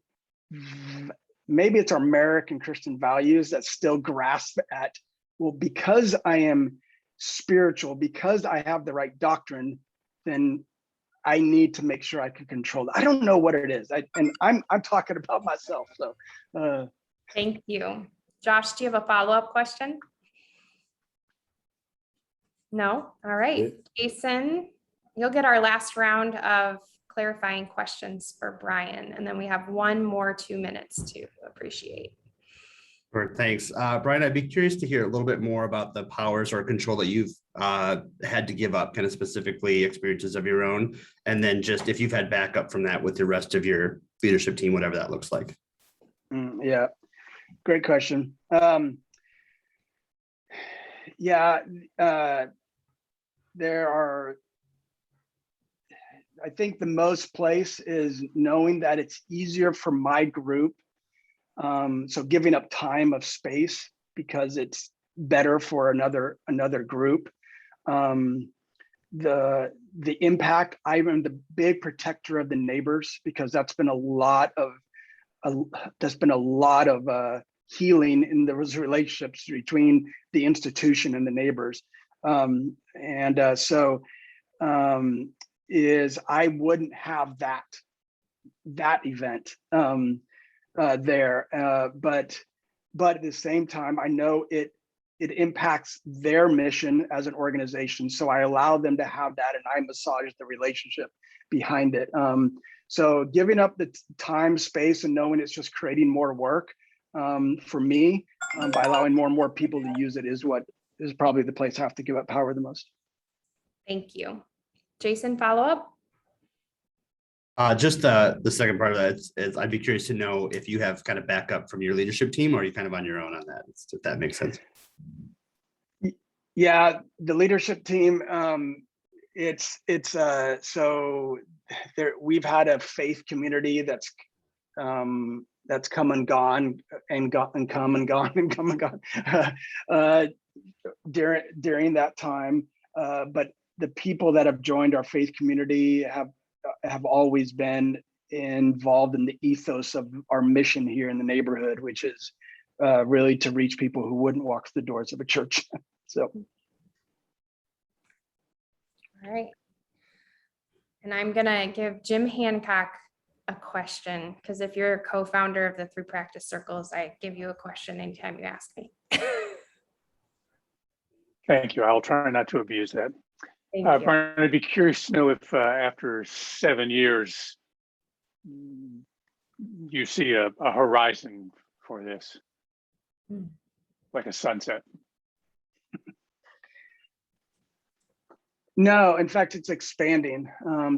maybe it's our American Christian values that still grasp at, well, because I am spiritual, because I have the right doctrine, then I need to make sure I can control it. I don't know what it is. I'm talking about myself. So Thank you. Josh, do you have a follow-up question? No? All right. Jason, you'll get our last round of clarifying questions for Brian, and then we have one more 2 minutes to appreciate. Sure, thanks. Brian, I'd be curious to hear a little bit more about the powers or control that you've had to give up, kind of specifically experiences of your own, and then just if you've had backup from that with the rest of your leadership team, whatever that looks like. Yeah, great question. There are, I think the most place is knowing that it's easier for my group. So giving up time of space because it's better for another group. The impact, I'm the big protector of the neighbors because that's been a lot of healing in those relationships between the institution and the neighbors. Is I wouldn't have that event there, but at the same time, I know it impacts their mission as an organization. So I allow them to have that, and I massage the relationship behind it. So giving up the time, space, and knowing it's just creating more work for me by allowing more and more people to use it is probably the place I have to give up power the most. Thank you. Jason, follow up? Just the second part of that is I'd be curious to know if you have kind of backup from your leadership team, or are you kind of on your own on that, if that makes sense. Yeah, the leadership team, so there we've had a faith community that's come and gone and come and gone during that time, but the people that have joined our faith community have always been involved in the ethos of our mission here in the neighborhood, which is really to reach people who wouldn't walk through the doors of a church. So. All right. And I'm gonna give Jim Hancock a question, because if you're a co-founder of the Through Practice Circles, I give you a question anytime you ask me. Thank you. I'll try not to abuse that. Thank you. Brian, I'd be curious to know if after 7 years, you see a horizon for this, Hmm. like a sunset. No, in fact, it's expanding.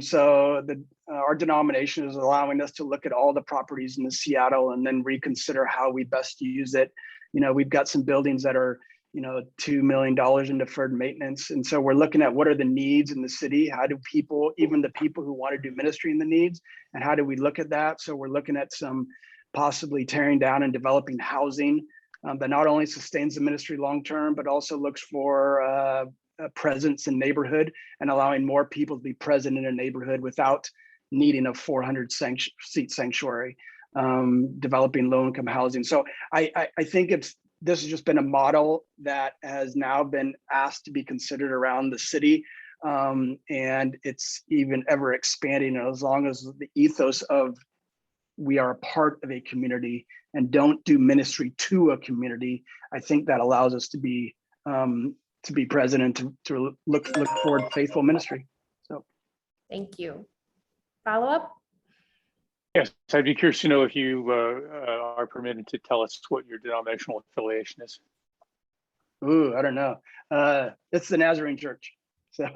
So our denomination is allowing us to look at all the properties in the Seattle and then reconsider how we best use it. You know, we've got some buildings that are, you know, $2 million in deferred maintenance. And so we're looking at what are the needs in the city? How do people, even the people who want to do ministry in the needs, and how do we look at that? So we're looking at some possibly tearing down and developing housing that not only sustains the ministry long-term, but also looks for a presence in neighborhood and allowing more people to be present in a neighborhood without needing a 400 seat sanctuary, developing low income housing. So I think this has just been a model that has now been asked to be considered around the city. And it's even ever expanding. And as long as the ethos of we are a part of a community and don't do ministry to a community, I think that allows us to be present and to look forward to faithful ministry. So Thank you. Follow up? Yes, I'd be curious to know if you are permitted to tell us what your denominational affiliation is. ooh, I don't know. It's the Nazarene Church. So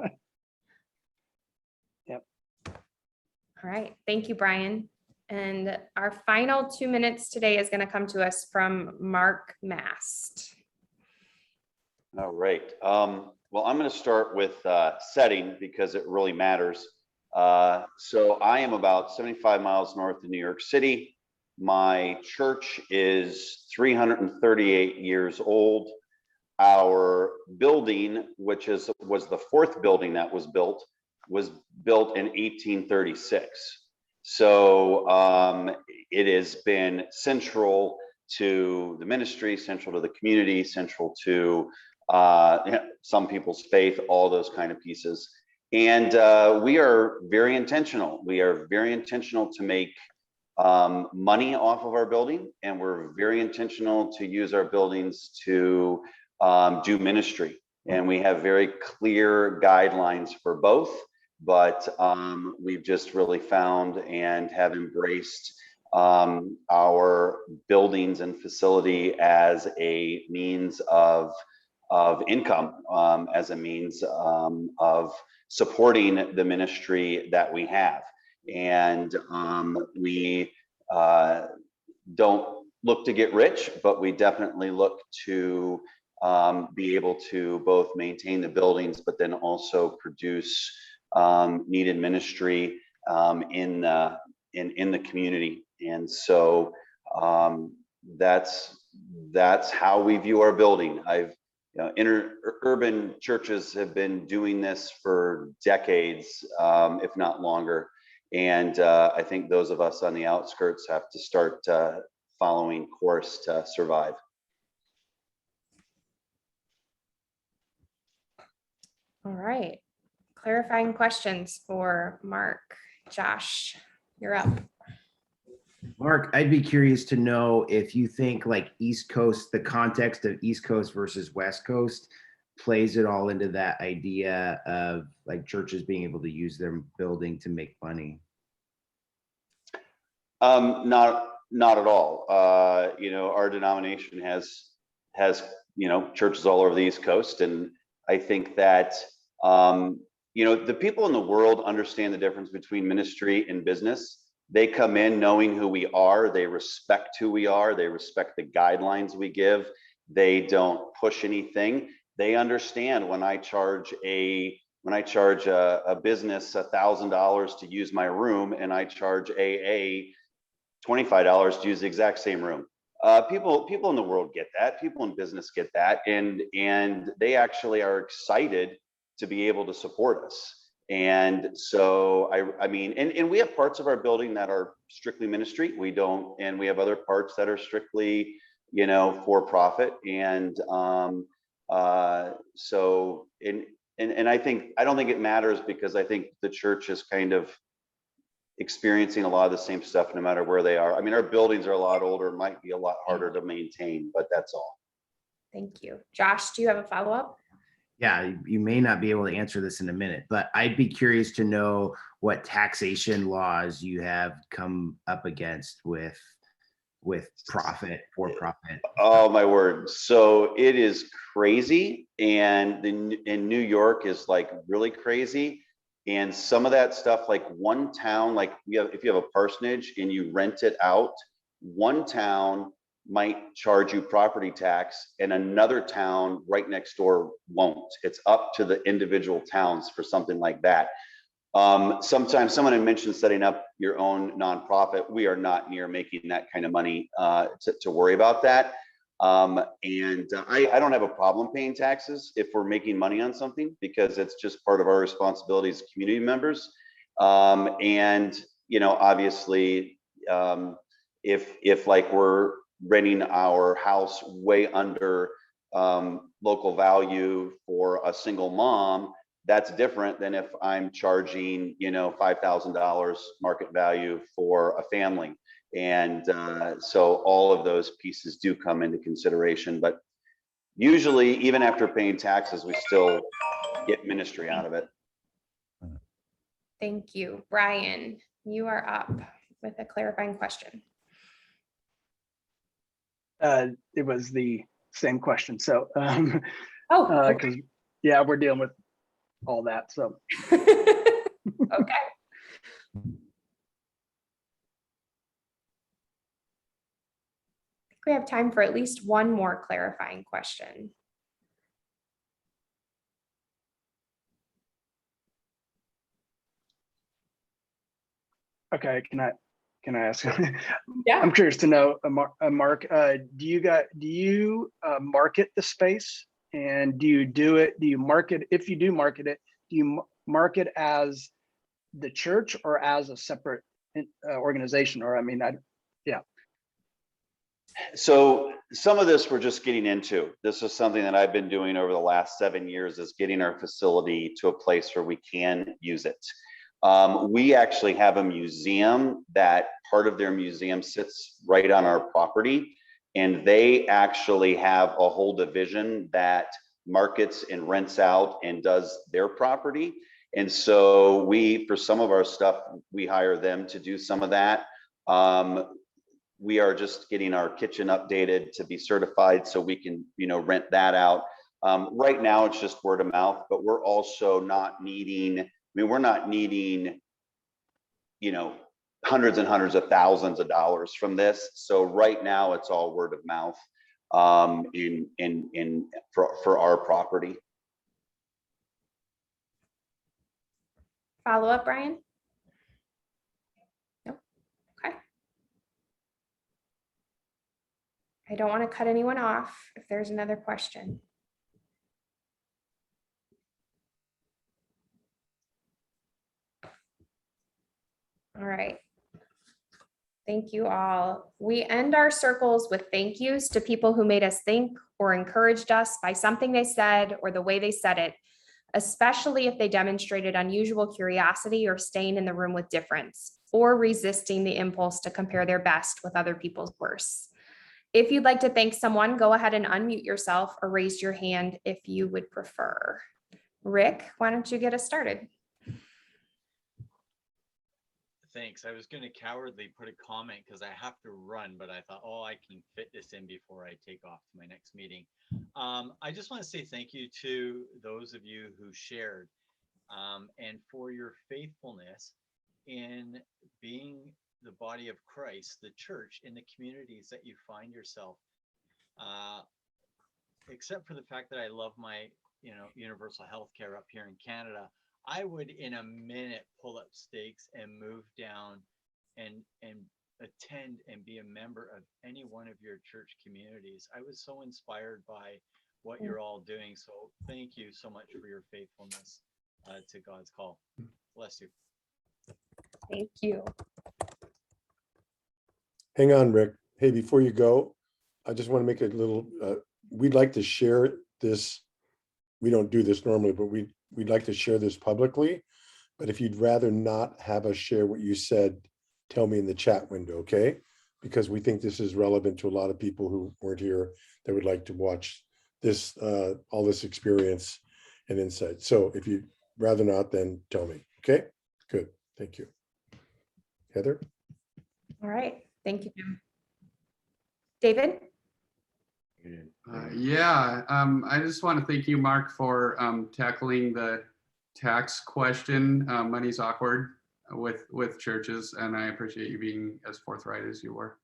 yep. All right, thank you, Brian. And our final 2 minutes today is going to come to us from Mark Mast. All right. Well, I'm going to start with setting because it really matters. So I am about 75 miles north of New York City. My church is 338 years old. Our building, which was the fourth building that was built in 1836. So it has been central to the ministry, central to the community, central to some people's faith, all those kind of pieces. And we are very intentional. We are very intentional to make money off of our building, and we're very intentional to use our buildings to do ministry. And we have very clear guidelines for both, but we've just really found and have embraced our buildings and facility as a means of income, as a means of supporting the ministry that we have. And we don't look to get rich, but we definitely look to be able to both maintain the buildings, but then also produce needed ministry in the community. And so that's how we view our building. Urban churches have been doing this for decades, if not longer. And I think those of us on the outskirts have to start following course to survive. All right, clarifying questions for Mark. Josh, you're up. Mark, I'd be curious to know if you think like East Coast, the context of East Coast versus West Coast plays it all into that idea of like churches being able to use their building to make money. Not at all. Our denomination has churches all over the East Coast, and I think that the people in the world understand the difference between ministry and business. They come in knowing who we are. They respect who we are. They respect the guidelines we give. They don't push anything. They understand when I charge a business $1,000 to use my room, and I charge AA $25 to use the exact same room. People in the world get that. People in business get that, and they actually are excited to be able to support us. And so I mean, we have parts of our building that are strictly ministry. We don't, and we have other parts that are strictly, for profit. And so I don't think it matters, because I think the church is kind of experiencing a lot of the same stuff no matter where they are. I mean, our buildings are a lot older, might be a lot harder to maintain, but that's all. Thank you. Josh, do you have a follow-up? Yeah, you may not be able to answer this in a minute, but I'd be curious to know what taxation laws you have come up against with profit, for profit. Oh, my word. So it is crazy. And in New York is like really crazy. And some of that stuff, like one town, like if you have a parsonage and you rent it out, one town might charge you property tax and another town right next door won't. It's up to the individual towns for something like that. Sometimes someone had mentioned setting up your own nonprofit. We are not near making that kind of money to worry about that. I don't have a problem paying taxes if we're making money on something, because it's just part of our responsibility as community members. Obviously, if like we're renting our house way under local value for a single mom, that's different than if I'm charging, $5,000 market value for a family. And so all of those pieces do come into consideration, but usually even after paying taxes, we still get ministry out of it. Thank you. Brian, you are up with a clarifying question. It was the same question. So, Oh, because yeah, we're dealing with all that. So, okay. We have time for at least one more clarifying question. okay, can I ask? Yeah. I'm curious to know, Mark, do you market the space, and do you market, if you do market it, do you market as the church or as a separate organization? Or, I mean, yeah. So some of this we're just getting into. This is something that I've been doing over the last 7 years, is getting our facility to a place where we can use it. We actually have a museum that part of their museum sits right on our property, and they actually have a whole division that markets and rents out and does their property. And so for some of our stuff, we hire them to do some of that. We are just getting our kitchen updated to be certified so we can, rent that out. Right now it's just word of mouth, but we're also not needing, we're not needing, hundreds and hundreds of thousands of dollars from this. So right now it's all word of mouth for our property. Follow up, Brian? Nope. Okay. I don't want to cut anyone off if there's another question. All right. Thank you all. We end our circles with thank yous to people who made us think or encouraged us by something they said or the way they said it, especially if they demonstrated unusual curiosity or staying in the room with difference, or resisting the impulse to compare their best with other people's worst. If you'd like to thank someone, go ahead and unmute yourself or raise your hand if you would prefer. Rick, why don't you get us started? Thanks. I was going to cowardly put a comment because I have to run, but I thought, oh, I can fit this in before I take off to my next meeting. I just want to say thank you to those of you who shared and for your faithfulness in being the body of Christ, the church, in the communities that you find yourself. Except for the fact that I love my, universal health care up here in Canada, I would in a minute pull up stakes and move down and attend and be a member of any one of your church communities. I was so inspired by what you're all doing. So thank you so much for your faithfulness to God's call. Bless you. Thank you. Hang on, Rick. Hey, before you go, I just want to make a little, we'd like to share this. We don't do this normally, but we'd like to share this publicly. But if you'd rather not have us share what you said, tell me in the chat window, okay? Because we think this is relevant to a lot of people who weren't here that would like to watch this, all this experience. and insight. So if you'd rather not, then tell me. Okay, good. Thank you. Heather? All right, thank you, Jim. David? Yeah, I just want to thank you, Mark, for tackling the tax question. Money's awkward with churches, and I appreciate you being as forthright as you were.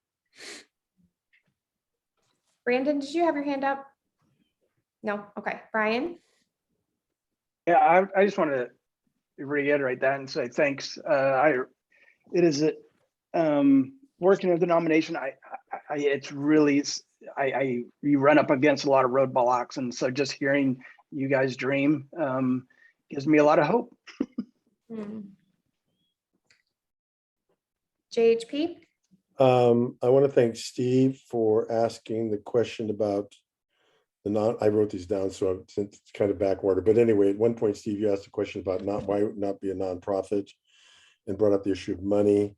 Brandon, did you have your hand up? No, okay, Brian? Yeah, I just want to reiterate that and say thanks. It is working in the denomination. It's really, you run up against a lot of roadblocks, and so just hearing you guys dream gives me a lot of hope. JHP? I want to thank Steve for asking the question about I wrote these down, so it's kind of backwater. But anyway, at one point, Steve, you asked a question about why would not be a nonprofit and brought up the issue of money.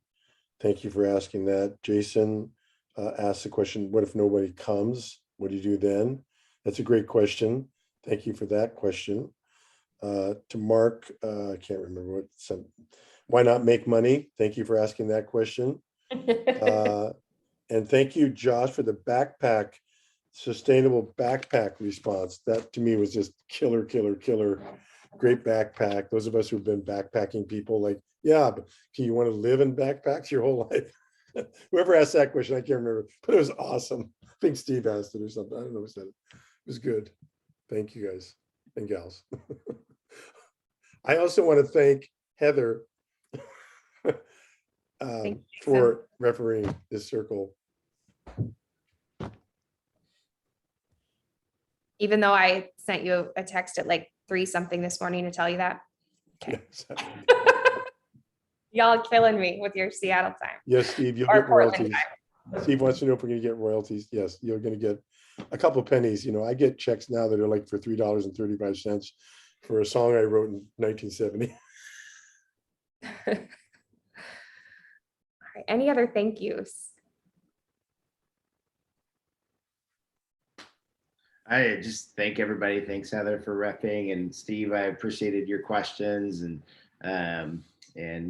Thank you for asking that. Jason asked the question, what if nobody comes? What do you do then? That's a great question. Thank you for that question. To Mark, I can't remember why not make money? Thank you for asking that question. And thank you, Josh, for the sustainable backpack response. That to me was just killer. Great backpack. Those of us who've been backpacking people, like, yeah, but you want to live in backpacks your whole life? Whoever asked that question, I can't remember, but it was awesome. I think Steve asked it or something. I don't know who said it. It was good. Thank you guys and gals. I also want to thank Heather for refereeing this circle. Even though I sent you a text at like 3-something this morning to tell you that. Okay. Y'all are killing me with your Seattle time. Yes, Steve, you'll Or get Portland royalties. time. Steve wants to know if we're going to get royalties. Yes, you're going to get a couple of pennies. You know, I get checks now that are like for $3.35 for a song I wrote in 1970. All right, any other thank yous? I just thank everybody. Thanks, Heather, for repping, and Steve, I appreciated your questions, and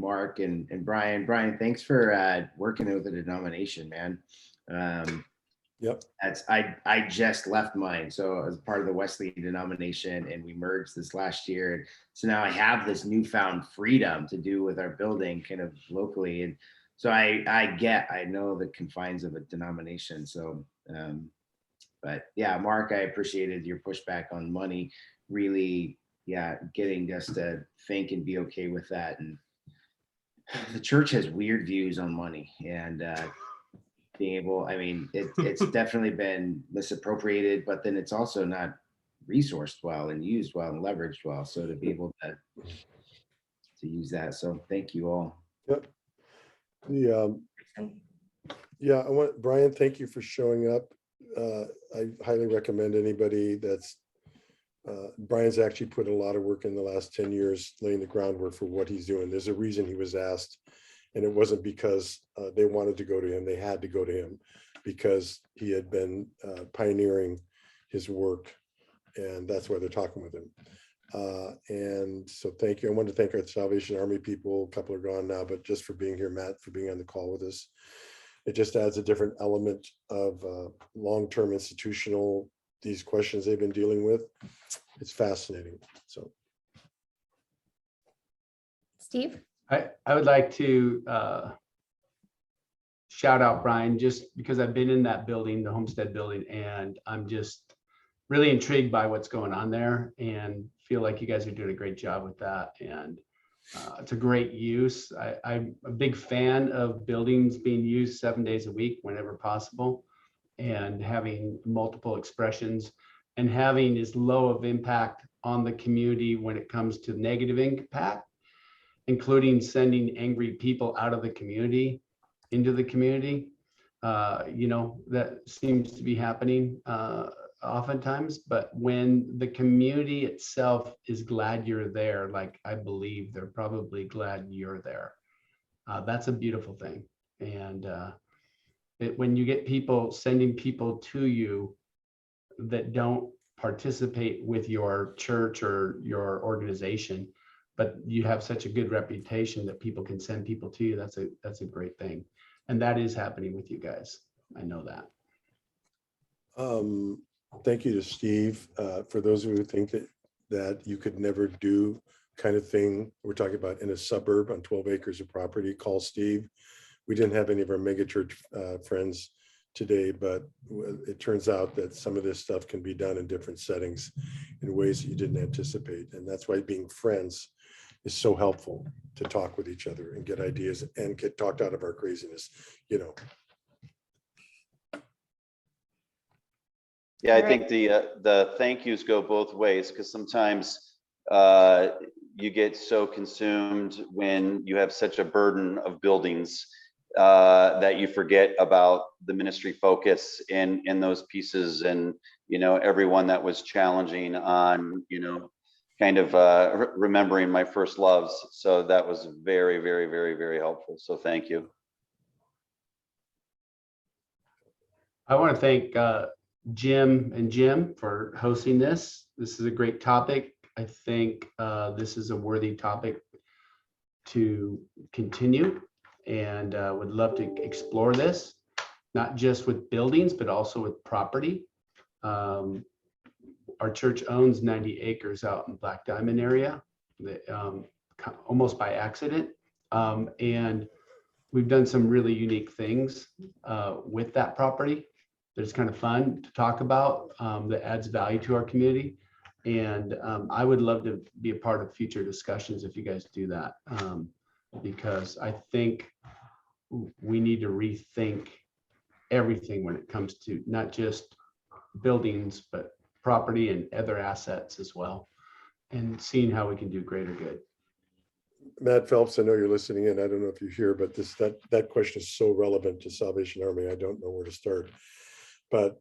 Mark and Brian. Brian, thanks for working with the denomination, man. Yep. I just left mine, so I was part of the Wesley denomination, and we merged this last year. So now I have this newfound freedom to do with our building kind of locally, and so I know the confines of a denomination. So but yeah, Mark, I appreciated your pushback on money, really, yeah, getting us to think and be okay with that. And the church has weird views on money, and being able, I mean, it's definitely been misappropriated, but then it's also not resourced well and used well and leveraged well. So to be able to use that. So thank you all. Yep. Yeah, Brian, thank you for showing up. I highly recommend anybody that's Brian's actually put a lot of work in the last 10 years laying the groundwork for what he's doing. There's a reason he was asked, and it wasn't because they wanted to go to him. They had to go to him because he had been pioneering his work, and that's why they're talking with him. And so thank you. I want to thank our Salvation Army people. A couple are gone now, but just for being here, Matt, for being on the call with us. It just adds a different element of long-term institutional, these questions they've been dealing with. It's fascinating. So, Steve? I would like to shout out Brian, just because I've been in that building, the Homestead building, and I'm just really intrigued by what's going on there and feel like you guys are doing a great job with that. And it's a great use. I'm a big fan of buildings being used 7 days a week whenever possible, and having multiple expressions and having as low of impact on the community when it comes to negative impact, including sending angry people out of the community into the community. You know, that seems to be happening oftentimes, but when the community itself is glad you're there, like I believe they're probably glad you're there, that's a beautiful thing. And when you get people sending people to you that don't participate with your church or your organization, but you have such a good reputation that people can send people to you. That's a great thing. And that is happening with you guys. I know that. Thank you to Steve. For those who think that you could never do kind of thing we're talking about in a suburb on 12 acres of property, call Steve. We didn't have any of our megachurch friends today, but it turns out that some of this stuff can be done in different settings in ways that you didn't anticipate. And that's why being friends is so helpful, to talk with each other and get ideas and get talked out of our craziness, you know. Yeah, I All right. think the thank yous go both ways, because sometimes you get so consumed when you have such a burden of buildings that you forget about the ministry focus in those pieces, and everyone that was challenging on kind of remembering my first loves. So that was very, very, very, very helpful. So thank you. I want to thank Jim for hosting this. This is a great topic. I think this is a worthy topic to continue, and would love to explore this, not just with buildings, but also with property. Our church owns 90 acres out in Black Diamond area, almost by accident. And we've done some really unique things with that property. That's kind of fun to talk about, that adds value to our community. And I would love to be a part of future discussions if you guys do that, because I think we need to rethink everything when it comes to not just buildings, but property and other assets as well, and seeing how we can do greater good. Matt Phelps, I know you're listening in. I don't know if you're here, but that question is so relevant to Salvation Army. I don't know where to start. But